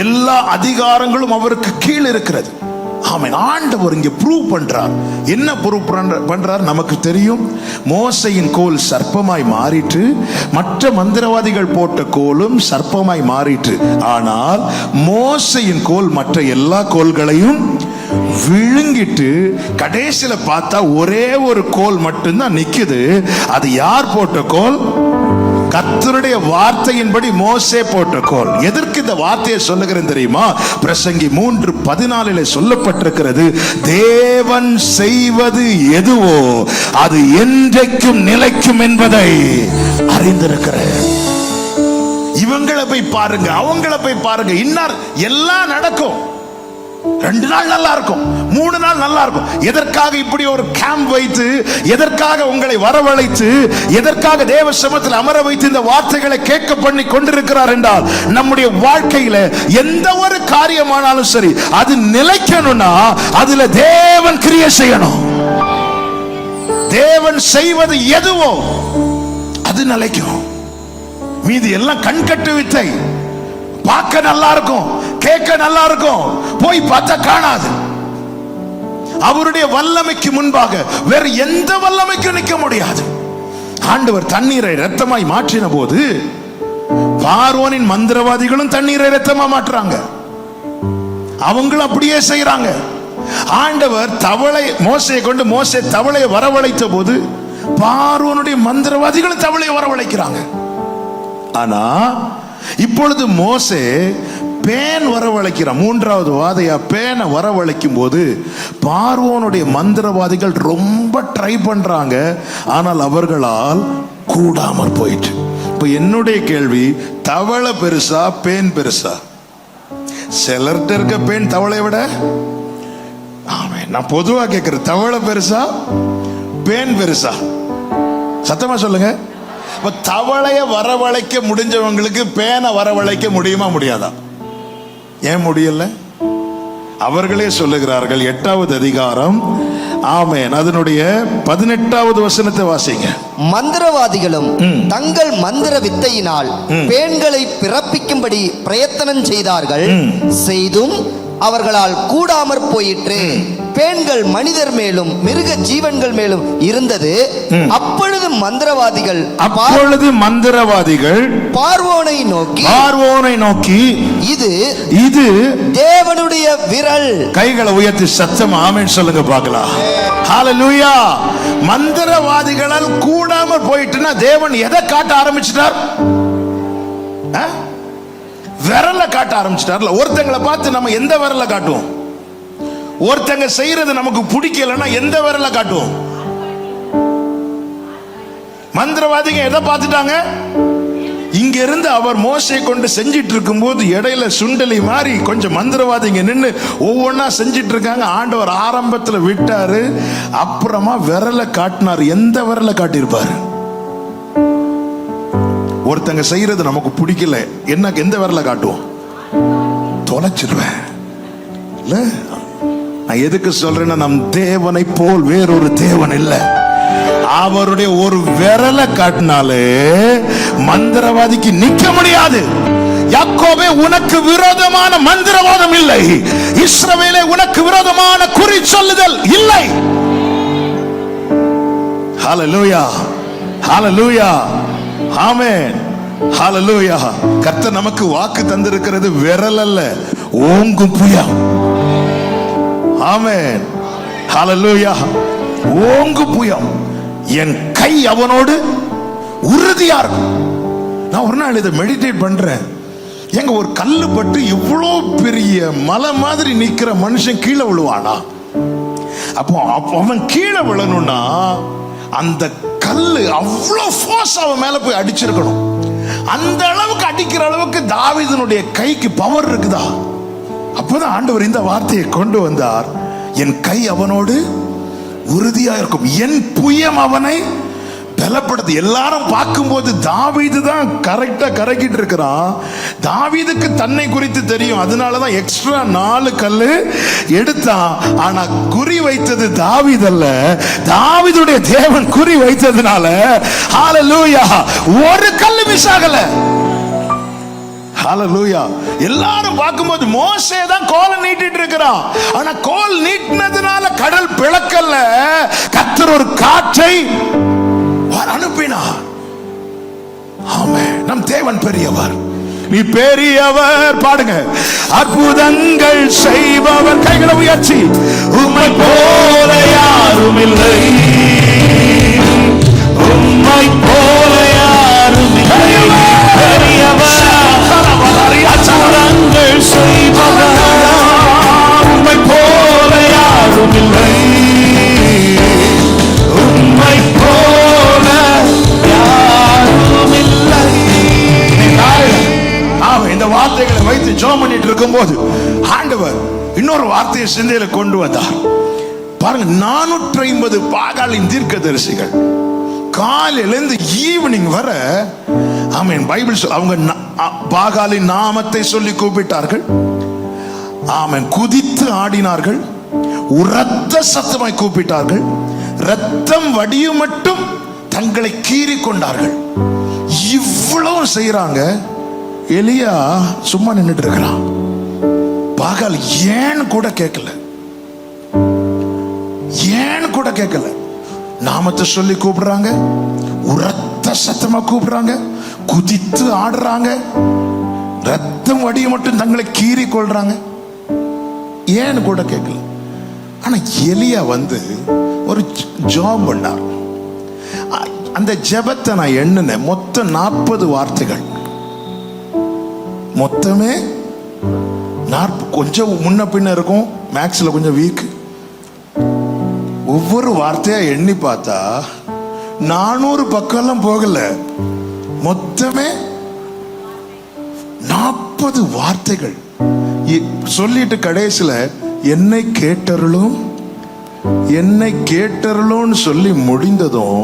எல்லா அதிகாரங்களும் அவருக்கு கீழ் இருக்கிறது. ஆமென். ஆண்டவர் இங்கே ப்ரூவ் பண்றார். என்ன ப்ரூவ் பண்றார் நமக்கு தெரியும். மோசையின் கோல் சர்ப்பமாய் மாறிற்று, மற்ற மந்திரவாதிகள் போட்ட கோலும் சர்ப்பமாய் மாறிற்று. ஆனால் மோசையின் கோல் மற்ற எல்லா கோல்களையும் விழுங்கிட்டு கடைசியில பார்த்தா ஒரே ஒரு கோல் மட்டும்தான் நிக்குது. அது யார் போட்ட கோல்? கர்த்தருடைய வார்த்தையின்படி மோசே போட்ட கோல். எதற்கு இந்த வார்த்தையை சொல்லுகிறேன் தெரியுமா? பிரசங்கி 3:14 சொல்லப்பட்டிருக்கிறது, தேவன் செய்வது எதுவோ அது என்றைக்கும் நிலைக்கும் என்பதை அறிந்திருக்கிறேன். இவங்களை போய் பாருங்க, அவங்கள போய் பாருங்க, இன்னார் எல்லாம் நடக்கும். 2 நாள் நல்லா இருக்கும், 3 நாள் நல்லா இருக்கும். எதற்காக இப்படி ஒரு கேம்ப் வைத்து, எதற்காக உங்களை வரவழைத்து, எதற்காக தேவ சமூகத்தில் அமர வைத்து இந்த வார்த்தைகளை கேட்க பண்ணி கொண்டிருக்கிறார் என்றால், நம்முடைய வாழ்க்கையில எந்த ஒரு காரியமானாலும் சரி அது நிலைக்கணும்னா அதுல தேவன் கிரியை செய்யணும். தேவன் செய்வது எதுவோ அது நிலைக்கும். மீதி எல்லாம் கண்கட்டு வித்தை. பார்க்க நல்லா இருக்கும், கேட்க நல்லா இருக்கும், போய் பார்த்தா காணாது. அவருடைய வல்லமைக்கு முன்பாக வேற எந்த வல்லமைக்கும் நிற்க முடியாது. ஆண்டவர் தண்ணீரை இரத்தமாய் மாற்றின போது பார்வோனின் மந்திரவாதிகளும் தண்ணீரை இரத்தமா மாற்றுறாங்க. அவங்களும் அப்படியே செய்யறாங்க. ஆண்டவர் தவளை மோசையை கொண்டு மோசே தவளையை வரவழைத்த போது பார்வோனுடைய மந்திரவாதிகளும் தவளையை வரவழைக்கிறாங்க. ஆனா இப்பொழுது மோசே பேன் வரவழைக்கிறான். 3வது வாதையா பேனை வரவழைக்கும் போது பார்வோனுடைய மந்திரவாதிகள் ரொம்ப ட்ரை பண்றாங்க. ஆனால் அவர்களால் கூடாமற் போயிட்டு. இப்ப என்னுடைய கேள்வி, தவளை பெருசா பேன் பெருசா? சிலர்கிட்ட இருக்க பேன் தவளை விட, நான் பொதுவா கேட்கிறேன், தவளை பெருசா பேன் பெருசா? சத்தமா சொல்லுங்க. தவளைய வரவழைக்க முடிஞ்சவங்களுக்கு பேனை வரவழைக்க முடியுமா முடியாதா? ஏன் முடியல? அவர்களே சொல்லுகிறார்கள். 8வது அதிகாரம், ஆமென், அதனுடைய 18வது வசனத்தை வாசிங்க. மந்திரவாதிகளும் தங்கள் மந்திர வித்தையினால் பேன்களை பிறப்பிக்கும்படி பிரயத்தனம் செய்தார்கள். செய்தும் அவர்களால் கூடாமற் போயிற்று. பேன்கள் மனிதர் மேலும் மிருக ஜீவன்கள் மேலும் இருந்தது. அப்பொழுது மந்திரவாதிகள் பார்வோனை நோக்கி இது தேவனுடைய விரல். கைகளை உயர்த்தி சத்தம் ஆமென் சொல்லுங்க பார்க்கலாம். ஹalleluya. மந்திரவாதிகளால் கூடாமற் போயிட்டுனா தேவன் எதை காட்ட ஆரம்பிச்சிட்டார்? விரல காட்ட ஆரம்பிச்சிட்டார்ல. ஒருத்தங்களை பார்த்து நம்ம எந்த விரல காட்டுவோம்? ஒருத்தங்க செய்யறது நமக்கு பிடிக்கலன்னா எந்த விரல காட்டுவோம்? மந்திரவாதிங்க எதை பார்த்துட்டாங்க? இங்க இருந்து அவர் மோசை கொண்டு செஞ்சிட்டு இருக்கும் போது இடையில சுண்டலி மாதிரி கொஞ்சம் மந்திரவாதிங்க நின்று ஒவ்வொன்னா செஞ்சிட்டு இருக்காங்க. ஆண்டவர் ஆரம்பத்துல விட்டாரு, அப்புறமா விரல காட்டினார். எந்த விரல காட்டியிருப்பாரு? ஒருத்தங்க செய்யறது நமக்கு பிடிக்கல, என்ன எந்த விரல காட்டுவோம்? தொலைச்சிருவேன். இல்ல, நான் எதுக்கு சொல்றேன்னா, நம் தேவனை போல் வேறொரு தேவன் இல்லை. அவருடைய ஒரு விரலை காட்டினாலே மந்திரவாதிக்கு நிக்க முடியாது. யாக்கோபே, உனக்கு விரோதமான மந்திரவாதம் இல்லை. இஸ்ரவேலே, உனக்கு விரோதமான குறி சொல்லுதல் இல்லை. ஹalleluya, ஹalleluya, ஆமென், ஹalleluya. கர்த்தர் நமக்கு வாக்கு தந்திருக்கிறது விரல் அல்ல, ஓங்கும் புயம். ஆமென், ஹalleluya. ஓங்கு புயம். என் கை அவனோடு உறுதியா இருக்கும். நான் ஒரு நாள் இதை மெடிடேட் பண்றேன். எங்க ஒரு கல்லு பட்டு இவ்வளோ பெரிய மலை மாதிரி நிக்கிற மனுஷன் கீழே விழுவானா? அப்போ அவன் கீழே விழணும்னா அந்த கல்லு அவ்வளோ ஃபோர்ஸ் அவன் மேல போய் அடிச்சிருக்கணும். அந்த அளவுக்கு அடிக்கிற அளவுக்கு தாவீதுனுடைய கைக்கு பவர் இருக்குதா? அப்பதான் ஆண்டவர் இந்த வார்த்தையை கொண்டு வந்தார், என் கை அவனோடு உறுதியா இருக்கும், என் புயம் அவனை பலப்படுது. எல்லாரும் பார்க்கும்போது தாவீது தான் கரெக்டா கரைக்கிட்டு இருக்கிறான். தாவீதுக்கு தன்னை குறித்து தெரியும், அதனாலதான் எக்ஸ்ட்ரா 4 கல்லு எடுத்தான். ஆனா குறி வைத்தது தாவீது அல்ல, தாவீதுடைய தேவன் குறி வைத்ததுனால ஹல்லேலூயா ஒரு கல்லு மிஸ் ஆகல. ஹல்லேலூயா. எல்லாரும் பார்க்கும்போது மோசே தான் கோலை நீட்டிட்டு இருக்கிறான். ஆனா கோல் நீட்டினதுனால கடல் பிளக்கல்ல, கர்த்தர் ஒரு காற்றை அனுப்பினார். ஆமென். நம் தேவன் பெரியவர், நீ பெரியவர். பாடுங்க, அற்புதங்கள் செய்பவர். கைகளை உயர்த்தி, உம்மை போல யாரும் இல்லை, உம்மை போல யாரும் இல்லை. பெரியவர், அற்புதங்கள் செய்பவர். உம்மை போல யாரும் இல்லை, உம்மை போல யாரும் இல்லை. இந்த வார்த்தைகளை வைத்து ஜெபம் பண்ணிட்டு இருக்கும்போது ஆண்டவர் இன்னொரு வார்த்தையை சிந்தையில கொண்டு வந்தார். பாருங்க, 450 பாகாலின் தீர்க்கதரிசிகள் காலையிலிருந்து ஈவினிங் வர ஆமென் பைபிள் அவங்க பாகாலின் நாமத்தை சொல்லி கூப்பிட்டார்கள். ஆமென். குதித்து ஆடினார்கள், உரத்த சத்தமாய் கூப்பிட்டார்கள், ரத்தம் வடியும் மட்டும் தங்களை கீறி கொண்டார்கள். இவ்வளவு செய்யறாங்க. எலியா சும்மா நின்றுட்டு இருக்கிறான். பாகால் ஏன்னு கூட கேட்கல, ஏன்னு கூட கேட்கல. நாமத்தை சொல்லி கூப்பிடுறாங்க, உரத்த சத்தமா கூப்பிடுறாங்க, குதித்து ஆடுறாங்க, ரத்தம் வடிய மட்டும் தங்களை கீறி கொள்றாங்க, ஏன்னு கூட கேட்கல. ஆனா எலியா வந்து ஒரு ஜெபம் பண்ணார். அந்த ஜெபத்தை நான் எண்ணினேன், மொத்தம் 40 வார்த்தைகள். மொத்தமே 40. கொஞ்சம் முன்ன பின்ன இருக்கும், மேக்ஸ்ல கொஞ்சம் வீக். ஒவ்வொரு வார்த்தையா எண்ணி பார்த்தா 400 பக்கம்லாம் போகல, மொத்தமே 40 வார்த்தைகள் சொல்லிட்டு கடைசியில என்னை கேட்டருளும், என்னை கேட்டருளும் சொல்லி முடிந்ததும்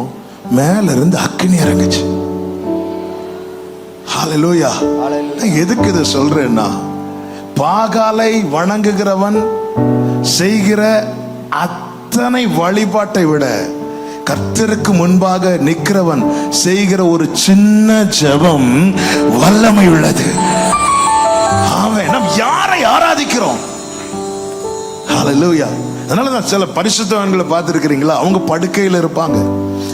மேல இருந்து அக்கினி இறங்குச்சு. ஹல்லேலூயா. எதுக்கு இதை சொல்றேன்னா, பாகாலை வணங்குகிறவன் செய்கிற அத்தனை வழிபாட்டை விட கர்த்தருக்கு முன்பாக நிற்கிறவன் செய்கிற ஒரு சின்ன ஜெபம் வல்லமை உள்ளது. ஆமென். நாம் யாரை ஆராதிக்கிறோம்? ஹல்லேலூயா. அதனால தான் சில பரிசுத்தவான்களை பார்த்திருக்கிறீங்களா, அவங்க படுக்கையில் இருப்பாங்க,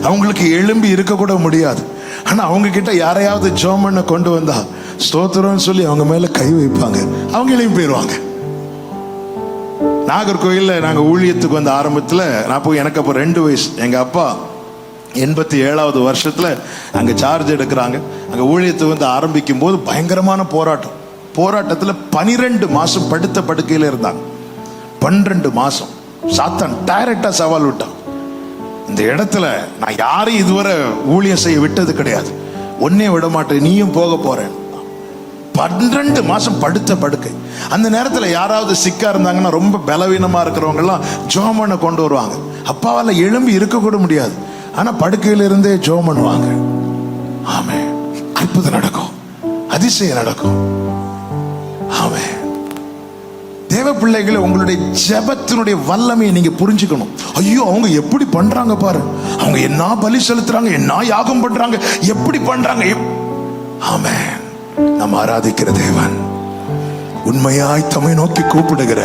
அவங்களுக்கு எழும்பி இருக்க கூட முடியாது. ஆனா அவங்க கிட்ட யாரையாவது ஜெபம் பண்ண கொண்டு வந்தா ஸ்தோத்திரம் சொல்லி அவங்க மேல கை வைப்பாங்க, அவங்க எழும்பி போயிடுவாங்க. நாகர்கோயில்ல நாங்க ஊழியத்துக்கு வந்த ஆரம்பத்துல நான் போய், எனக்கு அப்போ 2 வயசு, எங்க அப்பா 87வது வருஷத்துல அங்க சார்ஜ் எடுக்கிறாங்க. அங்க ஊழியத்துக்கு வந்து ஆரம்பிக்கும் போது பயங்கரமான போராட்டத்துல 12 மாசம் படுத்த படுக்கையில இருந்தாங்க. 12 மாசம் சாத்தான் டைரக்டா சவால் விட்டான். இந்த இடத்துல நான் யாரையும் இதுவரை ஊழியம் செய்ய விட்டது கிடையாது, ஒன்னே விட மாட்டேன், நீயும் போக போறேன். 12 மாசம் படுத்த படுக்கை. அந்த நேரத்துல யாராவது சிக்கா இருந்தாங்கன்னா, ரொம்ப பலவீனமா இருக்கிறவங்க எல்லாம் ஜெபம் பண்ண கொண்டு வருவாங்க. அப்பாவால எழும்பி இருக்க கூட முடியாது, ஆனா படுக்கையில இருந்தே ஜெபம் பண்ணுவாங்க. ஆமென். அற்புதம் நடக்கும், அதிசயம் நடக்கும். ஆமென். தேவ பிள்ளைகளை, உங்களுடைய ஜெபத்தினுடைய வல்லமையை நீங்க புரிஞ்சுக்கணும். ஐயோ, அவங்க எப்படி பண்றாங்க பாரு, அவங்க என்ன பலி செலுத்துறாங்க, என்ன யாகம் பண்றாங்க, எப்படி பண்றாங்க. ஆமென். நாம் ஆராதிக்கிற தேவன் உண்மையாய் தம்மை நோக்கி கூப்பிடுகிற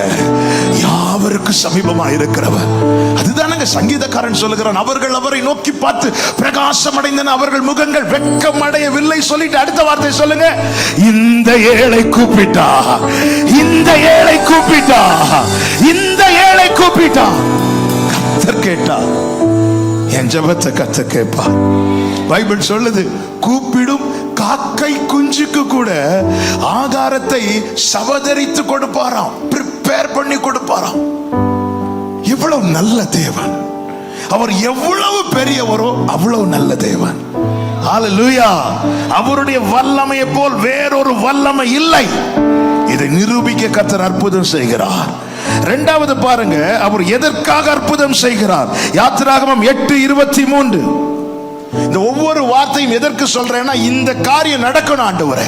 யாவருக்கு சமீபமா இருக்கிறவர். அதுதானங்க சங்கீதக்காரன் சொல்லுகிறான், அவர்கள் அவரை நோக்கி பார்த்து பிரகாசம் அடைந்தன, அவர்கள் முகங்கள் வெட்கம் அடையவில்லை. சொல்லிட்டு அடுத்த வார்த்தை சொல்லுங்க, இந்த ஏழை கூப்பிட்டா, இந்த ஏழை கூப்பிட்டா, இந்த ஏழை கூப்பிட்டா, கர்த்தர் கேட்டா, என் ஜெபத்தை கர்த்தர் கேட்பா. பைபிள் சொல்லுது, கூப்பிடும் காக்கை குஞ்சுக்கு கூட ஆகாரத்தை சவதரித்து கொடுப்பாராம், ப்ரிப்பேர் பண்ணி கொடுப்பாராம். எவ்வளவு நல்ல தேவன் அவர், எவ்வளவு பெரியவரோ அவ்வளவு நல்ல தேவன். ஹalleluya. அவருடைய வல்லமையை போல் வேறொரு வல்லமை இல்லை. இதை நிரூபிக்க கர்த்தர் அற்புதம் செய்கிறார். இரண்டாவது பாருங்க, அவர் எதற்காக அற்புதம் செய்கிறார். யாத்திராகமம் 8:23. இந்த ஒவ்வொரு வார்த்தையும் எதற்கு சொல்றேன்னா, இந்த காரியம் நடக்கணும் ஆண்டவரே.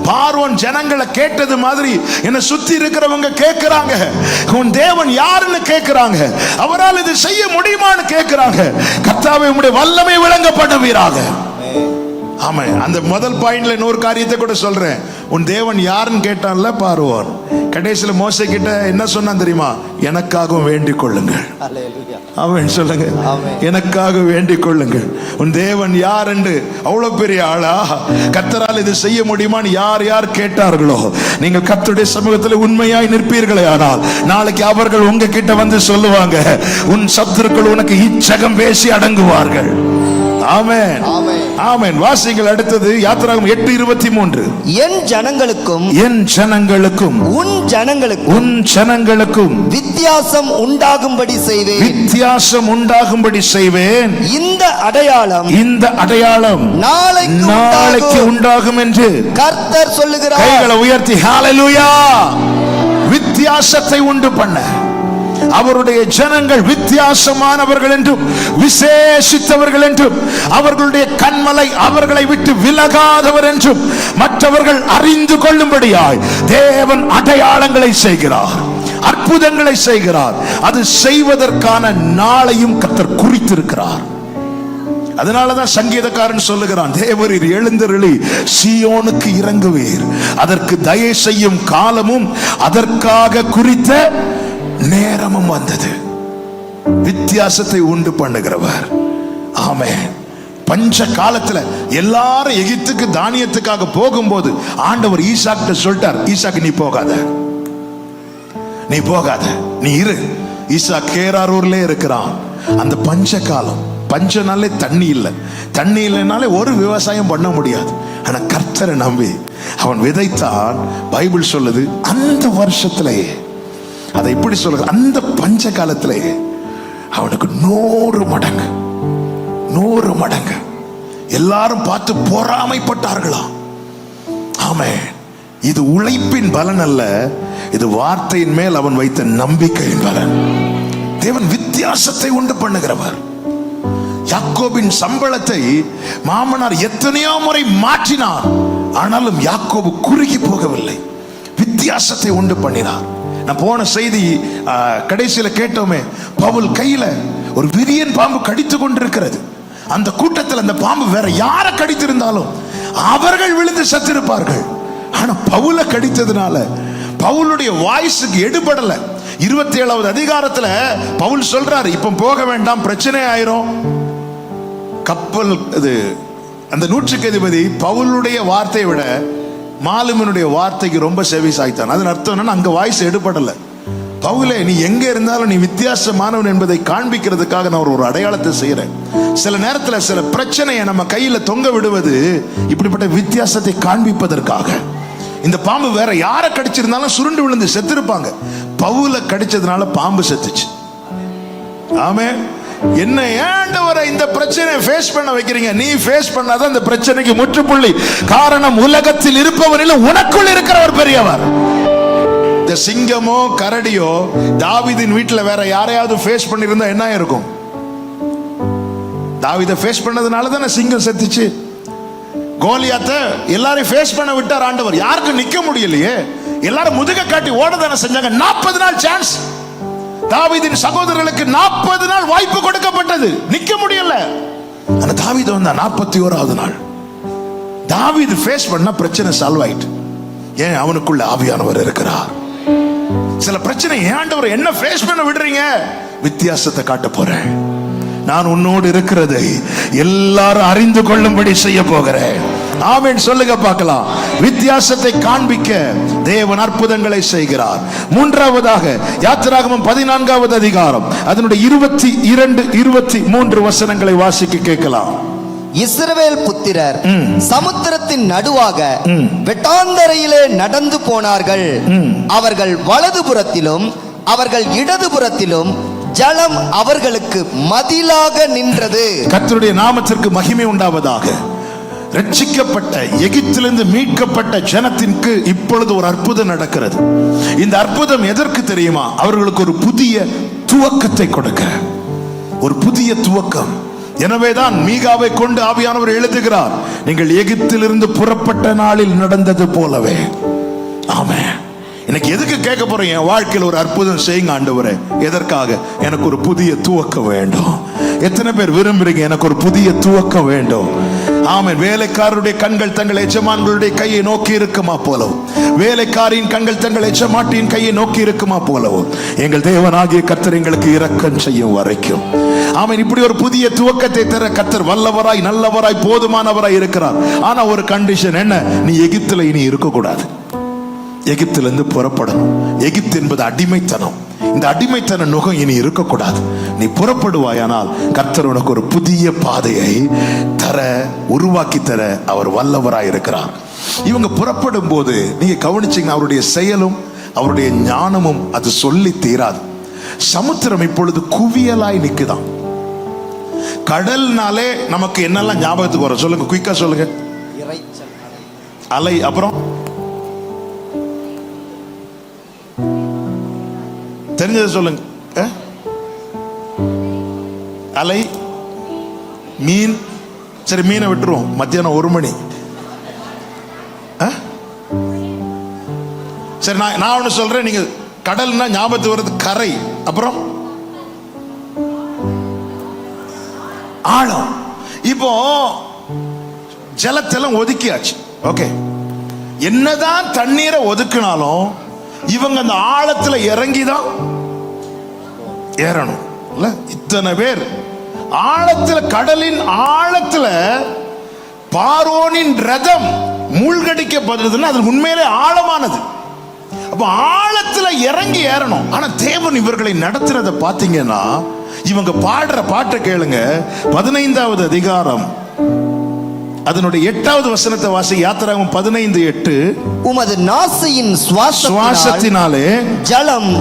பார்வோன் ஜனங்களை கேட்டது மாதிரி என்ன சுத்தி இருக்கிறவங்க கேட்கிறாங்க, உன் தேவன் யாருன்னு கேட்கிறாங்க, அவரால் இது செய்ய முடியுமான்னு கேட்கிறாங்க. கர்த்தாவே உம்முடைய வல்லமை விளங்கப்படுவீராக. ஆமா, அந்த முதல் பாயிண்ட்ல இன்னொரு காரியத்தை கூட சொல்றேன். உன் தேவன் யாருன்னு கேட்டான்ல பார்வோன், கடைசியில மோசே கிட்ட என்ன சொன்னான் தெரியுமா? எனக்காகவும் வேண்டிக் கொள்ளுங்கள். ஆமென் சொல்லுங்க, எனக்காக வேண்டிக் கொள்ளுங்கள். உன் தேவன் யார் என்று. அவ்வளவு பெரிய ஆளா? கர்த்தரால் இது செய்ய முடியுமான்னு யார் யார் கேட்டார்களோ, நீங்கள் கர்த்தருடைய சமூகத்தில் உண்மையாய் நிற்பீர்களே ஆனால் நாளைக்கு அவர்கள் உங்க கிட்ட வந்து சொல்லுவாங்க, உன் சத்துருக்கள் உனக்கு இச்சகம் பேசி அடங்குவார்கள். ஆமென் ஆமென். வாசிங்கள் அடுத்தது யாத்திராகமம் 8:23. என் ஜனங்களுக்கும் உன் ஜனங்களுக்கும் வித்தியாசம் உண்டாகும்படி செய்வேன். இந்த அடையாளம் நாளைக்கு உண்டாகும் என்று கர்த்தர் சொல்லுகிறார். கைகளை உயர்த்தி ஹalleluya. வித்தியாசத்தை உண்டு பண்ண அவருடைய ஜனங்கள் வித்தியாசமானவர்கள் என்றும் விசேஷித்தவர்கள் என்றும், அவர்களுடைய கண்மலை அவர்களை விட்டு விலகாதவர் என்றும் மற்றவர்கள் அறிந்து கொள்ளும்படியாய் தேவன் அடையாளங்களை செய்கிறார், அற்புதங்களை செய்கிறார். அது செய்வதற்கான நாளையும் கர்த்தர் குறித்திருக்கிறார். அதனாலதான் சங்கீதக்காரன் சொல்லுகிறான், தேவரீர் எழுந்தருளி சீயோனுக்கு இறங்குவீர், அதற்கு தயை செய்யும் காலமும் அதற்காக குறித்த நேரமும் வந்தது. வித்தியாசத்தை உண்டு பண்ணுகிறவர். ஆமென். பஞ்ச காலத்துல எல்லாரும் எகிப்துக்கு தானியத்துக்காக போகும்போது ஆண்டவர் ஈசாக்கிட்ட சொல்லிட்டார், ஈசாக்கு நீ போகாத, நீ இரு. ஈசாக் கேராரூர்ல இருக்கிறான். அந்த பஞ்ச காலம், பஞ்சனாலே தண்ணி இல்லை, தண்ணி இல்லைனாலே ஒரு விவசாயம் பண்ண முடியாது. ஆனா கர்த்தரை நம்பி அவன் விதைத்தான். பைபிள் சொல்லுது, அந்த வருஷத்திலேயே, அதை இப்படி சொல்லுது, அந்த பஞ்ச காலத்திலேயே அவனுக்கு 100 மடங்கு எல்லாரும் பார்த்து பொறாமைப்பட்டார்களாம். ஆமென். இது உழைப்பின் பலன் அல்ல, இது வார்த்தையின் மேல் அவன் வைத்த நம்பிக்கையின் பலன். தேவன் வித்தியாசத்தை உண்டு பண்ணுகிறவர். யாக்கோபின் சம்பளத்தை மாமனார் எத்தனையோ முறை மாற்றினார், ஆனாலும் யாக்கோபு குறுகி போகவில்லை, வித்தியாசத்தை உண்டு பண்ணினார். நான் போன செய்தி கடைசியில கேட்டோமே, பவுல் கையில ஒரு விரியன் பாம்பு கடித்து கொண்டிருக்கிறது. அந்த கூட்டத்தில் அந்த பாம்பு வேற யாரை கடித்திருந்தாலும் அவர்கள் விழுந்து செத்திருப்பார்கள். ஆனா பவுலை கடித்ததுனால பவுலுடைய வாய்ஸுக்கு எடுபடல. 27வது அதிகாரத்துல பவுல் சொல்றாரு, இப்ப போக வேண்டாம், பிரச்சனை ஆயிரும். கப்பல் அது அந்த நூற்றுக்கு அதிபதி பவுலுடைய வார்த்தையை விட மாலுமனுடைய வார்த்தைக்கு ரொம்ப செவி சாய்த்தான். அதன் அர்த்தம் என்னன்னா, அங்க வாய்ஸ் எடுபடல. பவுலே, நீ எங்க இருந்தாலும் நீ வித்தியாசமானவன் என்பதை காண்பிக்கிறதுக்காக நான் ஒரு அடையாளத்தை செய்யறேன். சில நேரத்துல சில பிரச்சனையை நம்ம கையில தொங்க விடுவது இப்படிப்பட்ட வித்தியாசத்தை காண்பிப்பதற்காக. இந்த பாம்பு வேற யாரை கடிச்சிருந்தாலும் சுருண்டு விழுந்து செத்திருப்பாங்க, பவுலை கடிச்சதுனால பாம்பு செத்துச்சு. ஆமென். என்ன ஆண்டவரே இந்த பிரச்சனையை ஃபேஸ் பண்ண வைக்கிறீங்க? நீ ஃபேஸ் பண்ணாதான் இந்த பிரச்சனைக்கு முற்றுப்புள்ளி. காரணம், உலகத்தில் இருப்பவரில் உனக்குள் இருக்கிறவர் பெரியவர். இந்த சிங்கமோ கரடியோ தாவீதின் வீட்டுல வேற யாரையாவது ஃபேஸ் பண்ணிருந்தா என்ன இருக்கும்? தாவீதை ஃபேஸ் பண்ணதுனால தானே சிங்கம் செத்துச்சு. கோலியாத்தை எல்லாரையும் ஃபேஸ் பண்ண விட்டார் ஆண்டவர். யாருக்கும் நிக்க முடியலையே, எல்லாரும் முதுக காட்டி ஓட தானே செஞ்சாங்க. 40 நாள் சான்ஸ். தாவீதின் சகோதரர்களுக்கு 40 நாள் வாய்ப்பு கொடுக்கப்பட்டது, நிக்க முடியல. ஆனா தாவீது வந்தா 41வது நாள். தாவீது ஃபேஸ் பண்ண பிரச்சனை சால்வ் ஆயிட்டு. ஏன்? அவனுக்குள்ள ஆவியானவர் இருக்கிறார். சில பிரச்சனை ஆண்டவர் என்ன ஃபேஸ் பண்ண விடுறீங்க? வித்தியாசத்தை காட்ட போறேன். நான் உன்னோடு இருக்கிறதை எல்லாரும் அறிந்து கொள்ளும்படி செய்ய போகிறேன். ஆமென் சொல்லுங்க பார்க்கலாம். வித்தியாசத்தை காண்பிக்க தேவன் அற்புதங்களை செய்கிறார். மூன்றாவதாக யாத்திராகமம் 14வது அதிகாரம் அதனுடைய 22, 23 வசனங்களை வாசிக்க கேட்கலாம். இஸ்ரவேல் புத்திரர் சமுத்திரத்தின் நடுவாக வெட்டாந்தரையிலே நடந்து போனார்கள். அவர்கள் வலதுபுறத்திலும் அவர்கள் இடதுபுறத்திலும் ஜலம் அவர்களுக்கு மதிலாக நின்றது. கர்த்தருடைய நாமத்திற்கு மகிமை உண்டாவதாக. ரட்சிக்கப்பட்ட எகிப்திலிருந்து மீட்கப்பட்ட ஜனத்திற்கு இப்பொழுது ஒரு அற்புதம் நடக்கிறது. இந்த அற்புதம் எதற்கு தெரியுமா? அவர்களுக்கு ஒரு புதிய துவக்கத்தை கொடுக்கிற ஒரு புதிய துவக்கம். எனவேதான் மீகாவை கொண்டு ஆவியானவர் எழுதுகிறார், நீங்கள் எகிப்திலிருந்து புறப்பட்ட நாளில் நடந்தது போலவே. ஆமென். எனக்கு எதுக்கு கேட்க போறேன்? என் வாழ்க்கையில் ஒரு அற்புதம் செய்யுங்க ஆண்டவரே. எதற்காக? எனக்கு ஒரு புதிய துவக்கம் வேண்டும். எத்தனை பேர் விரும்புறீங்க எனக்கு ஒரு புதிய துவக்கம் வேண்டும்? ஆமென். வேலைக்காரருடைய கண்கள் தங்கள் எஜமான்களுடைய கையை நோக்கி இருக்குமா போலவும், வேலைக்காரின் கண்கள் தங்கள் எஜமாட்டியின் கையை நோக்கி இருக்குமா போலவும், எங்கள் தேவனாகிய கர்த்தர் எங்களுக்கு இரக்கம் செய்யும் வரைக்கும். ஆமென். இப்படி ஒரு புதிய துவக்கத்தை தர கர்த்தர் வல்லவராய், நல்லவராய், போதுமானவராய் இருக்கிறார். ஆனா ஒரு கண்டிஷன் என்ன? நீ எகிப்தில் இனி இருக்கக்கூடாது. எகிப்திலிருந்து புறப்படணும். எகிப்து என்பது அடிமைத்தனம். இந்த அடிமைத்தன நுகம் இனி இருக்கக்கூடாது. நீ புறப்படுவாயானால் கர்த்தர் உனக்கு ஒரு புதிய பாதையை தர, உருவாக்கி தர அவர் வல்லவராய் இருக்கிறார். இவங்க புறப்படும் போது நீங்க கவனிச்சீங்கன்னா அவருடைய செயலும் அவருடைய ஞானமும் அது சொல்லி தீராது. சமுத்திரம் இப்பொழுது குவியலாய் நிக்குதான். கடல்னாலே நமக்கு என்னெல்லாம் ஞாபகத்துக்கு வரும் சொல்லுங்க, குயிக்கா சொல்லுங்க. அலை, அப்புறம் தெரிஞ்சது சொல்லுங்க. அலை, மீன். சரி, மீனை விட்டுருவோம். மத்தியானம் 1 மணி. சரி, நான் ஒண்ணு சொல்றேன். நீங்க கடல்னா ஞாபகத்துக்கு வருது கரை, அப்புறம் ஆழம். இப்போ ஜலத்தெல்லாம் ஒதுக்கியாச்சு. ஓகே, என்னதான் தண்ணீரை ஒதுக்கினாலும் இவங்க அந்த ஆழத்துல இறங்கிதான் ஏறணும். இல்ல, இத்தனை பேர் ஆழத்துல, கடலின் ஆழத்துல பார்வோனின் ரதம் மூழ்கடிக்கப்படுறதுன்னா அது உண்மையிலே ஆழமானது. அப்ப ஆழத்துல இறங்கி ஏறணும். ஆனா தேவன் இவர்களை நடத்துறத பாத்தீங்கன்னா, இவங்க பாடுற பாட்டை கேளுங்க. 15வது அதிகாரம் அதனுடைய 8வது வசனத்தை வாசி. யாத்திராகமம் 15:8. உமது நாசியின் சுவாசத்தினாலே ஜலம்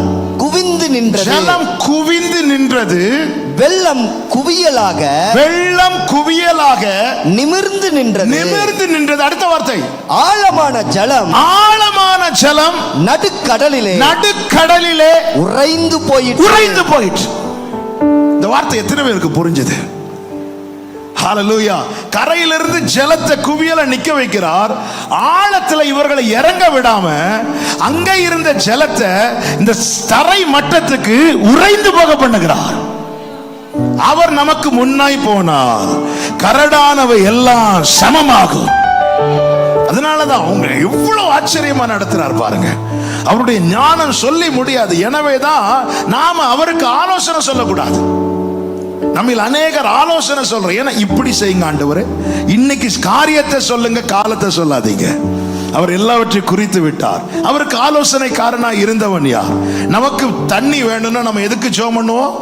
குவிந்து நின்றது. ஜலம் குவிந்து நின்றது. வெள்ளம் குவியலாக, வெள்ளம் குவியலாக நிமிர்ந்து நின்றது. நிமிர்ந்து நின்றது. அடுத்த வார்த்தை, ஆழமான ஜலம், ஆழமான ஜலம் நடுக்கடலிலே, நடுக்கடலிலே உறைந்து போயிற்று. உறைந்து போயிற்று. இந்த வார்த்தை எத்தனை பேருக்கு புரிஞ்சது? ஹல்லேலூயா. கரையிலிருந்து ஜலத்தை குவியல நிக்க வைக்கிறார். ஆழத்துல இவர்களை இறங்க விடாம அங்க இருந்த ஜலத்தை இந்த தரை மட்டத்துக்கு உறைந்து போக பண்ணுகிறார். அவர் நமக்கு முன்னாய் போனார், கரடானவை எல்லாம் சமமாகும். அதனாலதான் அவங்க எவ்வளவு ஆச்சரியமா நடத்துறார் பாருங்க. அவருடைய ஞானம் சொல்லி முடியாது. எனவேதான் நாம அவருக்கு ஆலோசனை சொல்லக்கூடாது. நம்ம அநேகர் ஆலோசனை சொல்றோம். ஏன்னா இப்படி செய்யுங்க ஆண்டவரே, இன்னைக்கு காரியத்தை சொல்லுங்க, காலத்தை சொல்லாதீங்க. அவர் எல்லாவற்றையும் குறித்து விட்டார். அவருக்கு ஆலோசனைக்காரனா இருந்தவன் யார்? நமக்கு தண்ணி வேணும்னா நம்ம எதுக்கு ஜெபம் பண்ணுவோம்?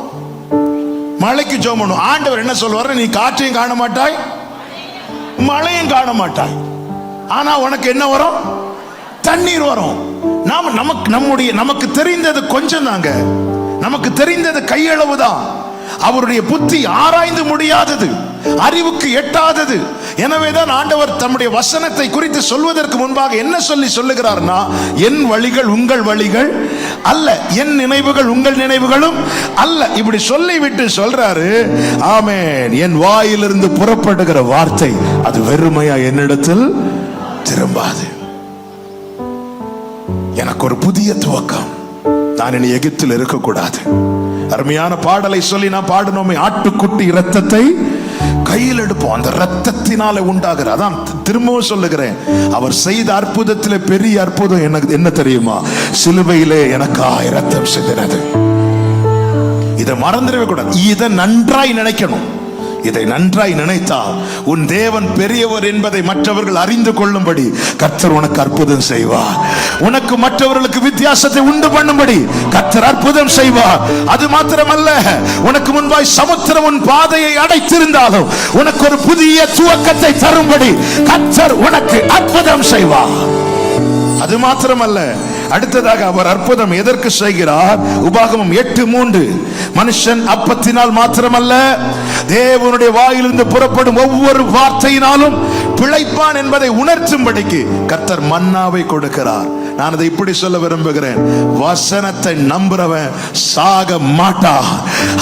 மழைக்கு ஜெபம் பண்ணுவோம். ஆண்டவர் என்ன சொல்வார்? நீ காற்றையும் காண மாட்டாய், மழையும் காண மாட்டாய், ஆனா உனக்கு என்ன வரும்? தண்ணீர் வரும். நமக்கு தெரிந்தது கொஞ்சம் தாங்க. நமக்கு தெரிந்தது கையளவு தான். அவருடைய புத்தி ஆராய்ந்து முடியாதது, அறிவுக்கு எட்டாதது. எனவேதான் ஆண்டவர் தம்முடைய வசனத்தை குறித்து சொல்வதற்கு முன்பாக என்ன சொல்லுகிறார்னா, என் வழிகள் உங்கள் வழிகள் அல்ல, என் நினைவுகள் உங்கள் நினைவுகளும் அல்ல. இப்படி சொல்லிவிட்டு சொல்றாரு, ஆமென், என் வாயிலிருந்து புறப்படுகிற வார்த்தை அது வெறுமையா என்னிடத்தில் திரும்பாது. எனக்கு ஒரு புதிய துவக்கம். நான் இனி எகிப்தில் இருக்கக்கூடாது. அருமையான பாடலை சொல்லி நான் பாடணுமே, ஆட்டுக்குட்டி இரத்தத்தை கையில் எடுப்போம், அந்த இரத்தத்தினாலே உண்டாகிற. அதான் திரும்பவும் சொல்லுகிறேன், அவர் செய்த அற்புதத்திலே பெரிய அற்புதம் என்ன தெரியுமா? சிலுவையிலே எனக்காக இரத்தம் சிந்தினது. இதை மறந்துடவே கூடாது. இதை நன்றாய் நினைக்கணும். இதை நன்றாய் நினைத்தால் உன் தேவன் பெரியவர் என்பதை மற்றவர்கள் அறிந்து கொள்ளும்படி கர்த்தர் உனக்கு அற்புதம் செய்வார். உனக்கு மற்றவர்களுக்கு வித்தியாசத்தை உண்டு பண்ணும்படி கர்த்தர் அற்புதம் செய்வார். அது மாத்திரமல்ல, உனக்கு முன்பாய் சமுத்திரம் உன் பாதையை அடைத்திருந்தாலும் உனக்கு ஒரு புதிய துவக்கத்தை தரும்படி கர்த்தர் உனக்கு அற்புதம் செய்வார். அது மாத்திரமல்ல, அடுத்ததாக அவர் அற்புதம் எதற்கு செய்கிறார்? உபாகமம் 8:3, மனுஷன் அப்பத்தினால் மாத்திரமல்ல தேவனுடைய வாயிலிருந்து புறப்படும் ஒவ்வொரு வார்த்தையினாலும் பிழைப்பான் என்பதை உணர்த்தும்படிக்கு கர்த்தர் மன்னாவை கொடுக்கிறார். நான் அதை இப்படி சொல்ல விரும்புகிறேன், வசனத்தை நம்புறவன் சாக மாட்டான்.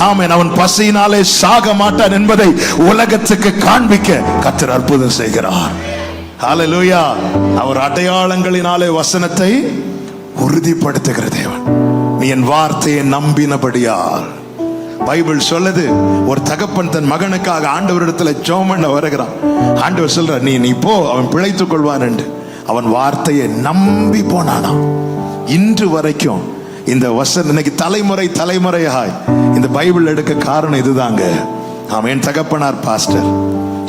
ஆமென். அவன் பசியினாலே சாக மாட்டான் என்பதை உலகத்துக்கு காண்பிக்க கர்த்தர் அற்புதம் செய்கிறார். ஹல்லேலூயா. அவர் அடையாளங்களினாலே வசனத்தை உறுதிப்படுத்துகிற தேவன். நீ என் வார்த்தையை நம்பினபடியால். பைபிள் சொல்லுது, ஒரு தகப்பன் தன் மகனுக்காக ஆண்டவரிடத்துல ஜெபம் பண்ண வருகிறான். ஆண்டவர் சொல்ற, நீ போ, அவன் பிழைத்துக் கொள்வான் என்று. அவன் வார்த்தையை நம்பி போனானா. இன்று வரைக்கும் இந்த வசனம் இன்னைக்கு தலைமுறையாய் இந்த பைபிள் எடுக்க காரணம் இதுதாங்க. அவன் என் தகப்பனார் பாஸ்டர்,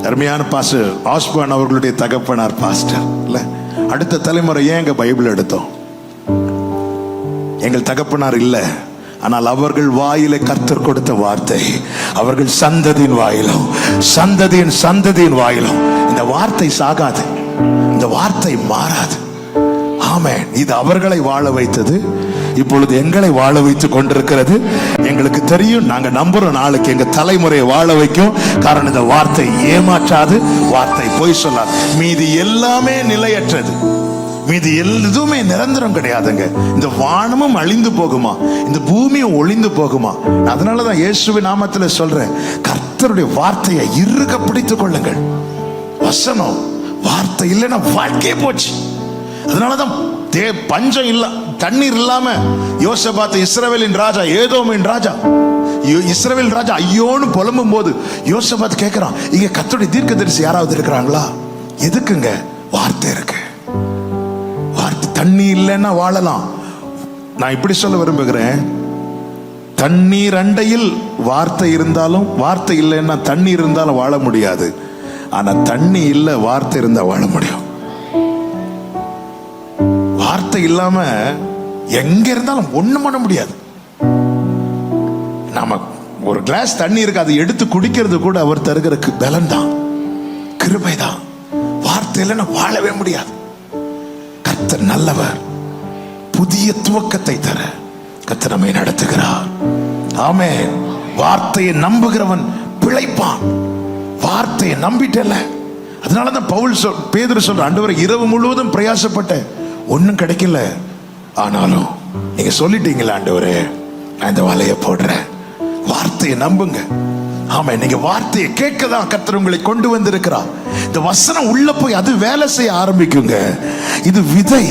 அருமையான பாஸ்டர் ஆஸ்பான் அவர்களுடைய தகப்பனார் பாஸ்டர் இல்ல. அடுத்த தலைமுறை ஏன் எங்க பைபிள் எடுத்தோம்? எங்கள் தகப்பனார் இல்ல, ஆனால் அவர்கள் வாயில கர்த்தர் கொடுத்த வார்த்தை, அவர்கள் சந்ததியின் வாயிலும் சந்ததியின் வாயிலும் இந்த வார்த்தை சாகாது, இந்த வார்த்தை மாறாது. ஆமென். இது அவர்களை வாழ வைத்தது, இப்பொழுது எங்களை வாழ வைத்துக் கொண்டிருக்கிறது. எங்களுக்கு தெரியும், நாங்க நம்புறோம், நாளைக்கு எங்க தலைமுறையை வாழ வைக்கும். காரணம், இந்த வார்த்தை ஏமாற்றாது, வார்த்தை பொய் சொல்லாது. மீதி எல்லாமே நிலையற்றது, மீதி எதுவுமே நிரந்தரம் கிடையாதுங்க. இந்த வானமும் அழிந்து போகுமா, இந்த பூமியும் ஒளிந்து போகுமா. அதனாலதான் இயேசுவின் நாமத்துல சொல்றேன், கர்த்தருடைய வார்த்தையை இறுக பிடித்துக் கொள்ளுங்கள். வசனம் வார்த்தை இல்லைன்னா வாழ்க்கையே போச்சு. அதனாலதான் பஞ்சம் இல்ல, தண்ணீர் இல்லாம யோசபாத் இஸ்ரவேலின் ராஜா, ஏதோமின் ராஜா, இஸ்ரவேல் ராஜா ஐயோன்னு புலம்பும் போது யோசபாத் கேட்கிறான், இங்க கர்த்தருடைய தீர்க்கதரிசி யாராவது இருக்கிறாங்களா? எதுக்குங்க? வார்த்தை இருக்கு. வார்த்தை தண்ணி இல்லைன்னா வாழலாம். நான் இப்படி சொல்ல விரும்புகிறேன், தண்ணீர் அண்டையில் வார்த்தை இருந்தாலும், வார்த்தை இல்லைன்னா தண்ணீர் இருந்தாலும் வாழ முடியாது. ஆனா தண்ணி இல்ல, வார்த்தை இருந்தா வாழ முடியும். வார்த்தை இல்லாம எங்க இருந்தாலும் ஒண்ணும் பண்ண முடியாது. நாம ஒரு கிளாஸ் தண்ணி இருக்கு, அதை எடுத்து குடிக்கிறது கூட அவர் தருகிற பலன் தான், கிருபை தான். வார்த்தை இல்லைன்னா வாழவே முடியாது. கர்த்தர் நல்லவர், புதிய துவக்கத்தை தர கர்த்தர் நம்மை நடத்துகிறார். ஆமென். வார்த்தையை நம்புகிறவன் பிழைப்பான். வார்த்தையை நம்பிட்டல. அதனாலதான் பேதுரு சொல்ற, ஆண்டவரே இரவு முழுவதும் பிரயாசப்பட்டேன், ஒன்னும் கிடைக்கல, ஆனாலும் நீங்க சொல்லிட்டீங்களா ஆண்டவரே, நான் இந்த வலையை போடுறேன். வார்த்தையை நம்புங்க. ஆமா, நீங்க வார்த்தையை கேட்கதான் கர்த்தர் உங்களை கொண்டு வந்திருக்கிறார். இந்த வசனம் உள்ள போய் அது வேலை செய்ய ஆரம்பிக்குங்க. இது விதை,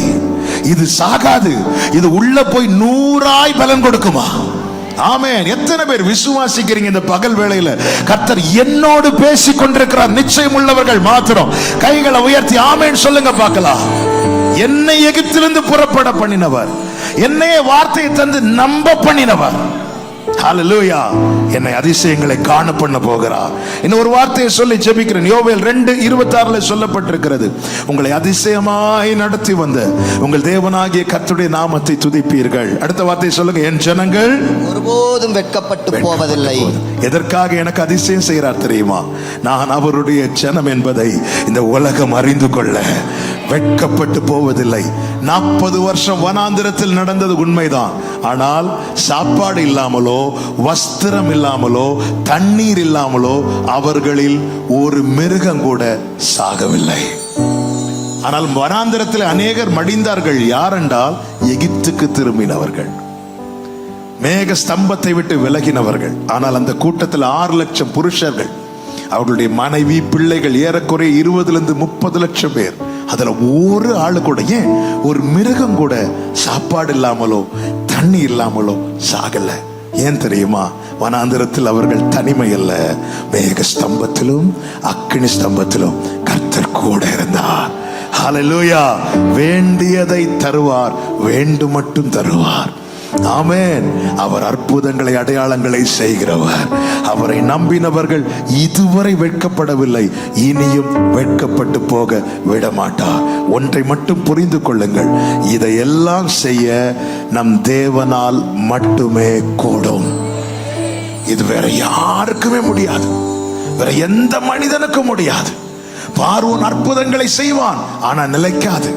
இது சாகாது. இது உள்ள போய் 100 பலன் கொடுக்குமா? ஆமென். எத்தனை பேர் விசுவாசிக்கிறீங்க? இந்த பகல் வேளையில கர்த்தர் என்னோடு பேசிக் கொண்டிருக்கிறார். நிச்சயம் உள்ளவர்கள் மாத்திரம் கைகளை உயர்த்தி ஆமென் சொல்லுங்க பார்க்கலாம். என்னை எகிப்திலிருந்து புறப்பட பண்ணினவர், என்னையே வார்த்தையை தந்து நம்ப பண்ணினவர். ஹல்லேலூயா. என்னை அதிசயங்களை காண பண்ண போகிறார். இன்னும் ஒரு வார்த்தையை சொல்லி ஜெபிக்கிறேன். யோவேல் 2:26 சொல்லப்பட்டிருக்கிறது, உங்களை அதிசயமாய் நடத்தி வந்த உங்கள் தேவனாகிய கர்த்தருடைய நாமத்தை துதிப்பீர்கள். அடுத்த வார்த்தையை சொல்லுங்க, என் ஜனங்கள் ஒருபோதும் வெட்கப்பட்டு போவதில்லை. எதற்காக எனக்கு அதிசயம் செய்கிறார் தெரியுமா? நான் அவருடைய ஜனம் என்பதை இந்த உலகம் அறிந்து கொள்ள வெட்கப்பட்டு போவதில்லை. 40 வருஷம் வனாந்திரத்தில் நடந்தது உண்மைதான். ஆனால் சாப்பாடு இல்லாமலோ, வஸ்திரம் இல்லாமலோ, தண்ணீர் இல்லாமலோ அவர்களில் ஒரு மிருகம் கூட சாகவில்லை. ஆனால் வனாந்திரத்தில் அநேகர் மடிந்தார்கள். யாரென்றால் எகிப்துக்கு திரும்பினவர்கள், மேக ஸ்தம்பத்தை விட்டு விலகினவர்கள். ஆனால் அந்த கூட்டத்தில் 6 லட்சம் புருஷர்கள், அவர்களுடைய மனைவி பிள்ளைகள் ஏறக்குறைய 20-30 லட்சம் பேர். அதுல ஒரு ஆளு கூட, ஏன் ஒரு மிருகம் கூட சாப்பாடு இல்லாமலோ தண்ணி இல்லாமலோ சாகல. ஏன் தெரியுமா? வனாந்திரத்தில் அவர்கள் தனிமை அல்ல, மேக ஸ்தம்பத்திலும் அக்கினி ஸ்தம்பத்திலும் கர்த்தர் கூட இருந்தார். ஹல்லேலூயா. வேண்டியதை தருவார், வேண்டும் மட்டும் தருவார். ஆமென். அவர் அற்புதங்களை அடையாளங்களை செய்கிறவர். அவரை நம்பினவர்கள் இதுவரை வெட்கப்படவில்லை, இனியும் வெட்கப்பட்டு போக விட மாட்டார். ஒன்றை மட்டும் புரிந்து கொள்ளுங்கள், இதையெல்லாம் செய்ய நம் தேவனால் மட்டுமே கூடும். இது வேற யாருக்குமே முடியாது, வேற எந்த மனிதனுக்கும் முடியாது. பார்வோன் அற்புதங்களை செய்வான், ஆனா நிலைக்காது.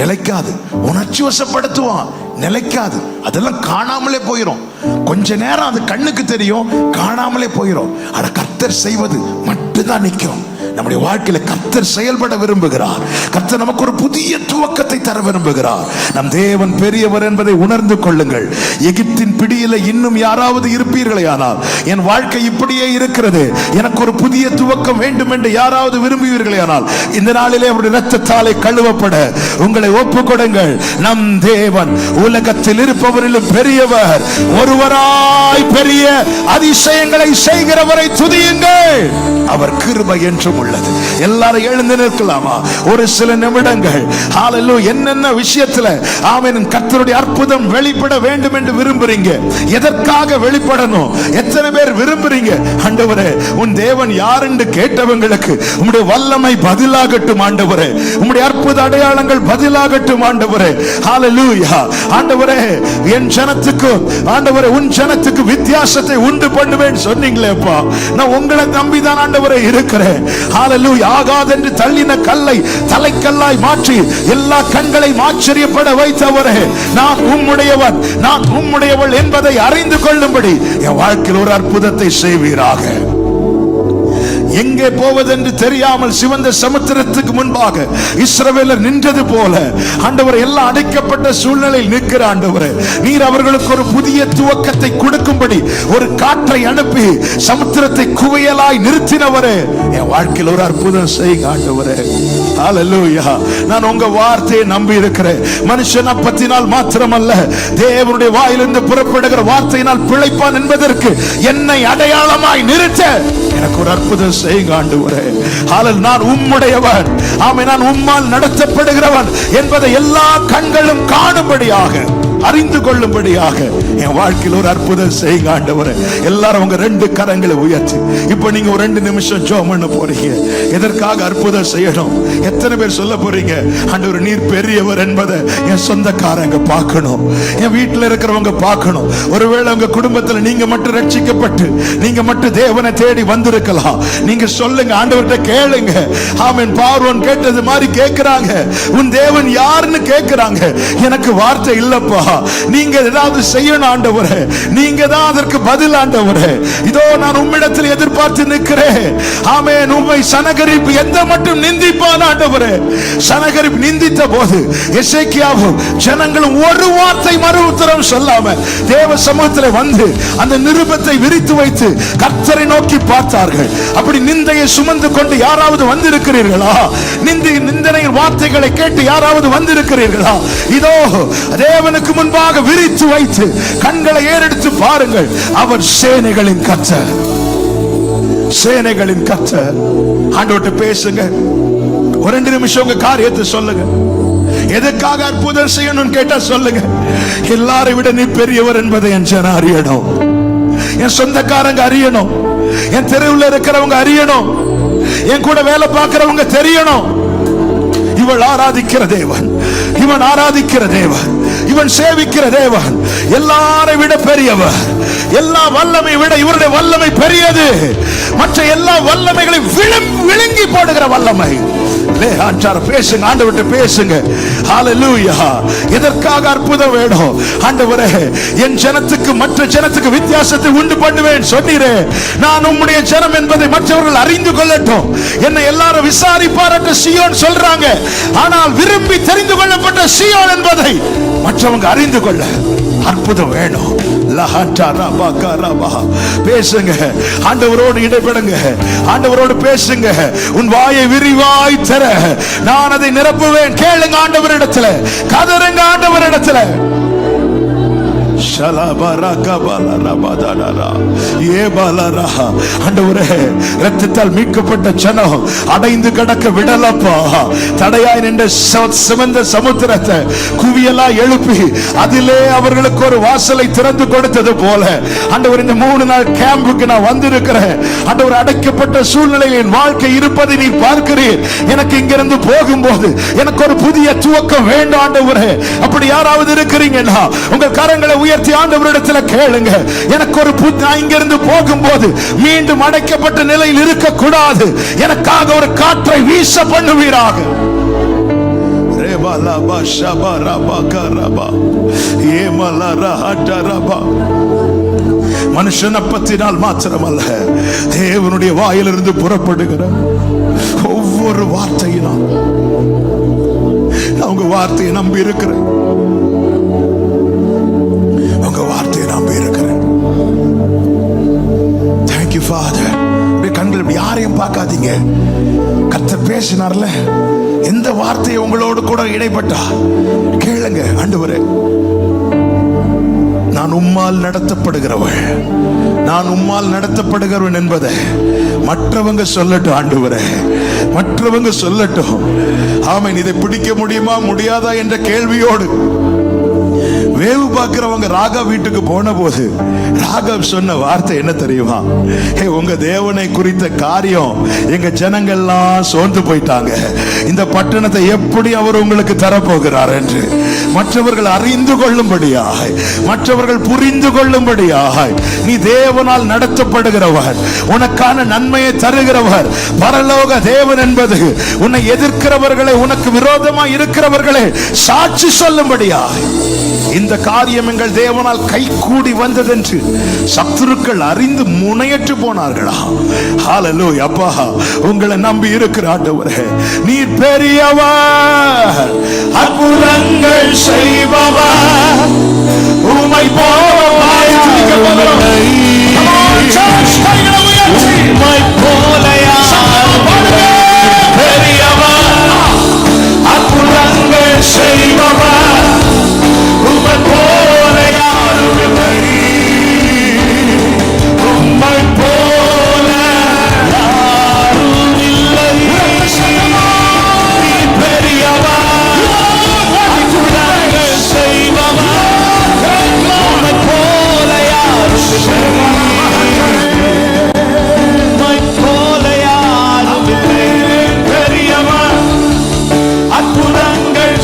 நிலைக்காது. உணர்ச்சி வசப்படுத்துவான், நிலைக்காது. அதெல்லாம் காணாமலே போயிடும். கொஞ்ச நேரம் அது கண்ணுக்கு தெரியும், காணாமலே போயிடும். ஆனா கர்த்தர் செய்வது மட்டும்தான் நிற்கும். நம்முடைய வாழ்க்கையில கர்த்தர் செயல்பட விரும்புகிறார். கர்த்தர் நமக்கு ஒரு புதிய துவக்கத்தை தர விரும்புகிறார். நம் தேவன் பெரியவர் என்பதை உணர்ந்து கொள்ளுங்கள். எகிப்தின் பிடியில இன்னும் யாராவது இருப்பீர்களே ஆனால், என் வாழ்க்கை இப்படியே இருக்கிறது, எனக்கு ஒரு புதிய துவக்கம் வேண்டும் என்று யாராவது விரும்புவீர்களே ஆனால், இந்த நாளிலே அவருடைய இரத்தத்தாலே கழுவப்பட உங்களை ஒப்புக் கொடுங்கள். நம் தேவன் உலகத்தில் இருப்பவரிலும் பெரியவர். ஒருவராய் பெரிய அதிசயங்களை செய்கிறவரை துதியுங்கள். அவர் கிருபை என்றும் உள்ளது. எல்லாரும் எழுந்து நிற்கலாமா ஒரு சில நிமிடங்கள்? ஹalleluya. என்னென்ன விஷயத்துல ஆமென் கர்த்தருடைய அற்புதம் வெளிப்பட வேண்டும் என்று விரும்புறீங்க? எதற்காக வெளிப்படணும்? எத்தனை பேர் விரும்புறீங்க? ஆண்டவரே, உன் தேவன் யார் என்று கேட்டவங்களுக்கு உம்முடைய வல்லமை பதிலாகட்டும் ஆண்டவரே. உம்முடைய அற்புத அடையாளங்கள் பதிலாகட்டும் ஆண்டவரே. ஹalleluya. ஆண்டவரே, என் ஜனத்துக்கு ஆண்டவரே, உன் ஜனத்துக்கு வித்தியாசத்தை உண்டு பண்ணுவேன் சொன்னீங்களேப்பா. நான் உங்களை நம்பிதான் ஆண்டவரே இருக்கிறேன். ஹalleluya. ஆகாது என்று தள்ளின கல்லை தலைக்கல்லாய் மாற்றி எல்லா கண்களையும் ஆச்சரியப்பட வைத்தவரே, நான் உம்முடையவன், நான் உம்முடையவள் என்பதை அறிந்து கொள்ளும்படி என் வாழ்க்கையில் ஒரு அற்புதத்தை செய்வீராக. எங்கே போவதென்று தெரியாமல் சிவந்த சமுத்திரத்துக்கு முன்பாக இஸ்ரவேலர் நின்றது போல ஆண்டவர் எல்லாம் அடைக்கப்பட்ட சூழ்நிலையில் நிற்கிற ஆண்டவரே, நீர் அவர்களுக்கு ஒரு புதிய துவக்கத்தை கொடுக்கும்படி ஒரு காற்றை அனுப்பி சமுத்திரத்தை குவியலாய் நிறுத்தினவரே, என் வாழ்க்கையில் ஒரு அற்புதம் செய்யுங்க ஆண்டவரே. ஹalleluya. நான் உங்க வார்த்தையை நம்பி இருக்கிறேன். மனுஷன் அப்பத்தினால் மாத்திரமல்ல, தேவனுடைய வாயிலிருந்து புறப்படுகிற வார்த்தையினால் பிழைப்பான் என்பதற்கு என்னை அடையாளமாய் நிறுத்த எனக்கு ஒரு அற்புதம் செய்யுங்க ஆண்டவரே. ஹalleluya. நான் உம்முடையவன், ஆமென், நான் உம்மால் நடத்தப்படுகிறவன் என்பதை எல்லா கண்களும் காணும்படியாக, அறிந்து கொள்ளும்படியாக என் வாழ்க்கையில் ஒரு அற்புதம் செய்யுங்க ஆண்டவரே. எல்லாரும் உங்க ரெண்டு கரங்களை உயர்த்தி இப்ப நீங்க ஒரு 2 நிமிஷம் ஜெபம் பண்ண போறீங்க. எதற்காக அற்புதம் செய்யணும்? எத்தனை பேர் சொல்ல போறீங்க, ஆண்டவரே நீர் பெரியவர் என்பதை என் சொந்தக்காரங்க பார்க்கணும், என் வீட்டில் இருக்கிறவங்க பார்க்கணும். ஒருவேளை உங்க குடும்பத்தில் நீங்க மட்டும் ரட்சிக்கப்பட்டு நீங்க மட்டும் தேவனை தேடி வந்திருக்கலாம். நீங்க சொல்லுங்க, ஆண்டவர்கிட்ட கேளுங்க. ஆமென். பார்வோன் கேட்டது மாதிரி கேட்கிறாங்க. உன் தேவன் யாருன்னு கேட்கிறாங்க. எனக்கு வார்த்தை இல்லப்பா, நீங்க ஏதாவது செய்யணும் ஆண்டவரே, நீங்க தான் அதற்கு பதில் ஆண்டவரே. இதோ நான் உம்மிடத்தில் எதிர்பார்த்து நிற்கிறேன். ஆமென். உம்மை சனகரிப்பு எந்த மட்டும் நிந்திப்பான் ஆண்டவரே. சனகரிப்பு நிந்தித்த போது எசேக்கியாவும் ஜனங்களும் ஒரு வார்த்தை மறு உத்தரவு சொல்லாம தேவ சமூகத்தில் வந்து அந்த நிருபத்தை விரித்து வைத்து கர்த்தரை நோக்கி பார்த்தார்கள். அப்படி நிந்தையை சுமந்து கொண்டு யாராவது வந்திருக்கிறீர்களா? நிந்தனையின் வார்த்தைகளை கேட்டு யாராவது வந்திருக்கிறீர்களா? இதோ தேவனுக்கு முன்பாக விரித்து வைத்து கண்களை ஏறெடுத்து பாருங்கள். அவர் சேனைகளின் கர்த்தர், சேனைகளின் கர்த்தர். ஆண்டவர்கிட்ட பேசுங்க. ஒரு 2 நிமிஷம் உங்க காரியத்தை சொல்லுங்க. எதுக்காக அற்புதம் செய்யணும் கேட்டா சொல்லுங்க. எல்லாரை விட நீ பெரியவர் என்பதை என் ஜனம் அறியணும், என் சொந்தக்காரங்க அறியணும், என் தெருவில் இருக்கிறவங்க அறியணும், என் கூட வேலை பார்க்கிறவங்க தெரியணும். இவள் ஆராதிக்கிற தேவன், இவன் ஆராதிக்கிற தேவன், இவன் சேவிக்கிற தேவன் எல்லாரை விட பெரியவர். எல்லா வல்லமை விட இவருடைய வல்லமை பெரியது. மற்ற எல்லா வல்லமைகளை விழுங்கி போடுகிற வல்லமை. பேசுங்க, ஆண்டவர்கிட்ட பேசுங்க. ஹalleluya. எதற்காக அற்புதம் வேணும்? ஆண்டவரே, என் ஜனத்துக்கு மற்ற ஜனத்துக்கு வித்தியாசத்தை உண்டு பண்ணுவேன் சொன்னீரே. நான் உம்முடைய ஜனம் என்பதை மற்றவர்கள் அறிந்து கொள்ளட்டும். என்னை எல்லாரும் விசாரிப்பார் என்று சீயோன் சொல்றாங்க. ஆனால் விரும்பி தெரிந்து கொள்ளப்பட்ட சீயோன் என்பதை மற்றவங்க அறிந்து கொள்ள அற்புதம் வேணும். பேசுங்க, ஆண்டவரோடு இடைபடுங்க, ஆண்டவரோடு பேசுங்க. உன் வாயை விரிவாய் தர நான் அதை நிரப்புவேன். கேளுங்க ஆண்டவரிடத்துல, கதறுங்க ஆண்டவரிடத்துல. ரத்தத்தால் மீட்கப்பட்ட ஜனம் அடைந்து கிடக்க விடலப்பா. தடையாய் நின்ற சிவந்த சமுத்திரத்தை குவியலா எழுப்பி அதிலே அவர்களுக்கு ஒரு வாசலை திறந்து கொடுத்தது போல ஆண்டவர் இந்த 3 நாள் கேம்புக்கு நான் வந்திருக்கிறேன். ஆண்டவர் அடைக்கப்பட்ட சூழ்நிலையில் வாழ்க்கை இருப்பதை நீ பார்க்கிறீர். எனக்கு இங்கிருந்து போகும்போது எனக்கு ஒரு புதிய துவக்கம் வேண்டும் ஆண்டவரே. அப்படி யாராவது இருக்கிறீங்கன்னா உங்கள் கரங்களை உயர்த்தி ஆண்டவரிடத்துல கேளுங்க. எனக்கு ஒரு இங்கிருந்து போகும்போது மீண்டும் அடைக்கப்பட்ட நிலையில் இருக்க கூடாது. எனக்காக ஒரு காற்றை வீச பண்ணுவீராக. ஏவலபா ஷபரபா கரபா ஏமலரஹடரபா. மனுஷன் அப்பத்தினால் மாத்திரமல்ல, தேவனுடைய வாயிலிருந்து புறப்படுகிற ஒவ்வொரு வார்த்தையினால் உங்க வார்த்தையை நம்பி இருக்கிறேன். உங்க வார்த்தையை நம்பி இருக்கிறேன். Thank you father. கண்கள் யாரையும் பார்க்காதீங்க. கர்த்தர் பேசினார்ல, எந்த வார்த்தையை உங்களோடு கூட இடைப்பட்டா கேளுங்க. ஆண்டவரே, நான் உம்மால் நடத்தப்படுகிறவள், நான் உம்மால் நடத்தப்படுகிறவன் என்பதை மற்றவங்க சொல்லட்டும். ஆண்டவரே, மற்றவங்க சொல்லட்டும். ஆமென். இதை பிடிக்க முடியுமா முடியாதா என்ற கேள்வியோடு வேவு பார்க்கிறவங்க ராகா வீட்டுக்கு போன போது ராகவ் சொன்ன வார்த்தை என்ன தெரியுமா? உங்க தேவனை குறித்த காரியம் எங்க ஜனங்கள்லாம் சோர்ந்து போயிட்டாங்க. இந்த பட்டணத்தை எப்படி அவர் உங்களுக்கு தரப்போகிறார் என்று மற்றவர்கள் அறிந்து கொள்ளும்படியாய், மற்றவர்கள் புரிந்து கொள்ளும்படியாய், நீ தேவனால் நடத்தப்படுகிறவர், உனக்கான நன்மையை தருகிறவர், பரலோக தேவன் என்பது உன்னை எதிர்க்கிறவர்களை, உனக்கு விரோதமாய் இருக்கிறவர்களை சாட்சி சொல்லும்படியாய் இந்த காரியம் எங்கள் தேவனால் கை கூடி வந்ததென்று சத்துருக்கள் அறிந்து முனையற்று போனார்களா? ஹல்லேலூயா. அப்பா, உங்களை நம்பி இருக்கிற ஆண்டவரே, நீர் பெரியவர், அற்புதங்கள் செய்பவர், உம்மை போல பெரியவர், அற்புதங்கள் செய்பவர், உம்மை போல யாரும் இல்லை, உம்மை போல யாரும் இல்லை. நீ பெரியவர், அற்புதங்கள் செய்பவர், உம்மை போல யாரும் இல்லை, உம்மை போல யாரும் இல்லை. பெரியவர், அற்புதங்கள்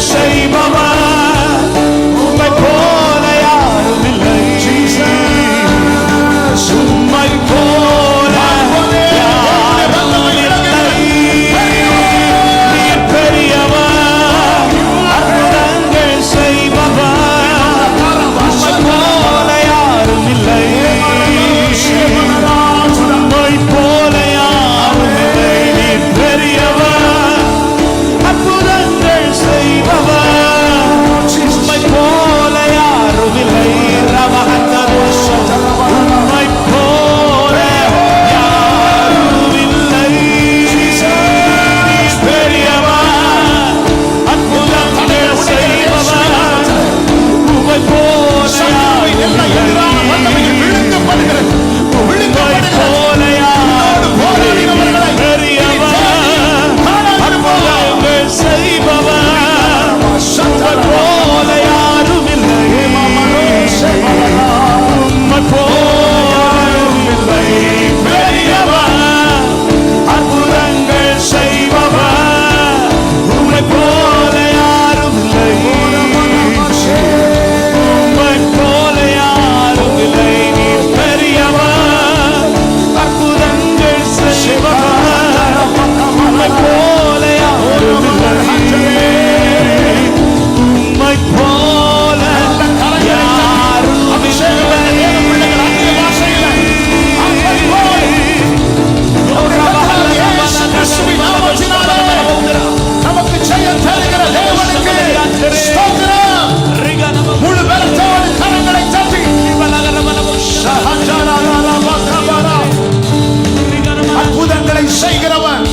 செய்பவர்,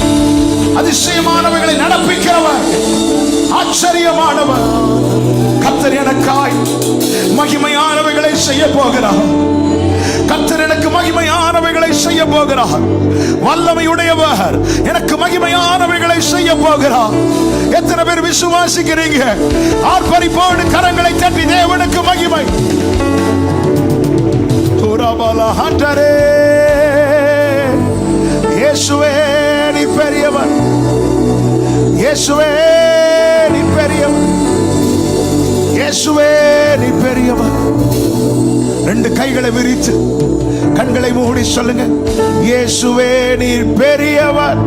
அதிசயமானவைகளை நடப்பிக்கிறவர், ஆச்சரியமானவர். கர்த்தர் எனக்காய் மகிமையானவைகளை செய்ய போகிறார். கர்த்தர் எனக்கு மகிமையானவைகளை செய்ய போகிறார். வல்லமையுடையவர் எனக்கு மகிமையானவைகளை செய்ய போகிறார். எத்தனை பேர் விசுவாசிக்கிறீங்க? ஆர்ப்பரிப்போடு கரங்களை தட்டி தேவனுக்கு மகிமை. இயேசுவே நீ பெரியவர், இயேசுவே நீ பெரியவர், இயேசுவே நீ பெரியவர். ரெண்டு கைகளை விரித்து கண்களை மூடி சொல்லுங்க, இயேசுவே நீர் பெரியவர்,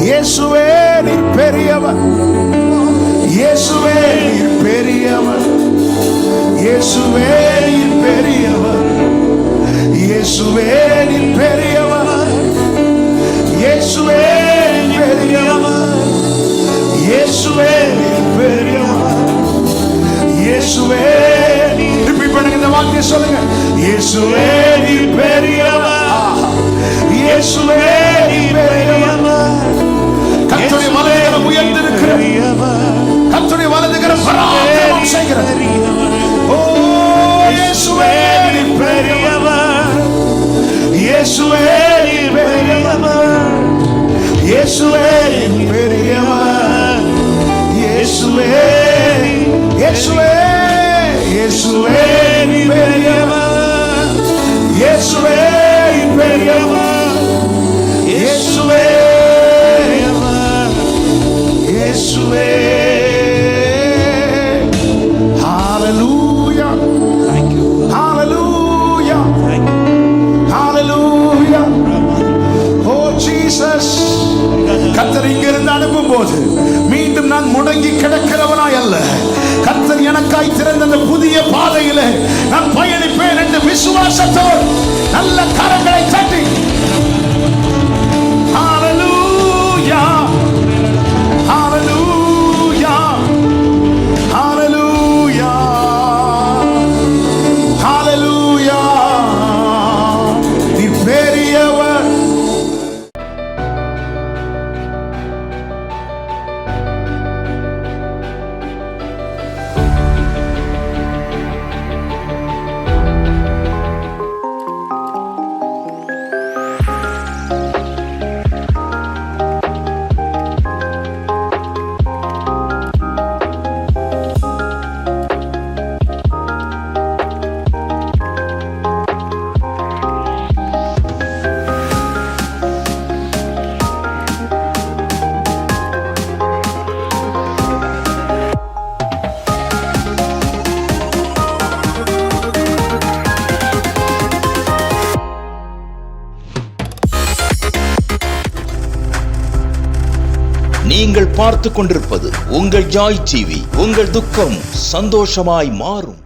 இயேசுவே நீர் பெரியவர், இயேசுவே நீர் பெரியவர், இயேசுவே நீர் பெரியவர், இயேசுவே நீர் பெரியவர், இயேசுவே நீர் பெரியவர், இயேசுவே நீர் பெரியவர், இயேசுவே திருப்பி பண்ணுங்க, இந்த வார்த்தையை சொல்லுங்க. இயேசுவே நீர் பெரியவர், இயேசுவே நீர் பெரியவர். கர்த்தருடைய வலதுகரம் உயர்ந்திருக்கிறது, கர்த்தருடைய வலதுகரம் பராக்கிரமம் செய்கிறது. ஓ இயேசுவே நீர் பெரியவர், இயேசுவே நீர் பெரியவர், இயேசுவே நீர் பெரியவர், இயேசுவே இயேசுவே இயேசுவே நீர் பெரியவர், இயேசுவே நீர் பெரியவர், இயேசுவே இயேசுவே. ஹalleluya, ஹalleluya, ஹalleluya. ஓ ஜீசஸ், கர்த்தர் இங்கிருந்து அனுப்பும் போது மீண்டும் நான் முடங்கி கிடக்கிறவனாய் அல்ல, கர்த்தர் எனக்காய் திறந்த அந்த புதிய பாதையிலே நான் பயணிப்பேன் என்று விசுவாசத்தோடு நல்ல கரங்களை தட்டி ஹalleluya, ஹalleluya, ஹalleluya, ஹalleluya. நீ பெரியவர். நீங்கள் பார்த்துக் கொண்டிருப்பது உங்கள் ஜாய் டிவி. உங்கள் துக்கம் சந்தோஷமாய் மாறும்.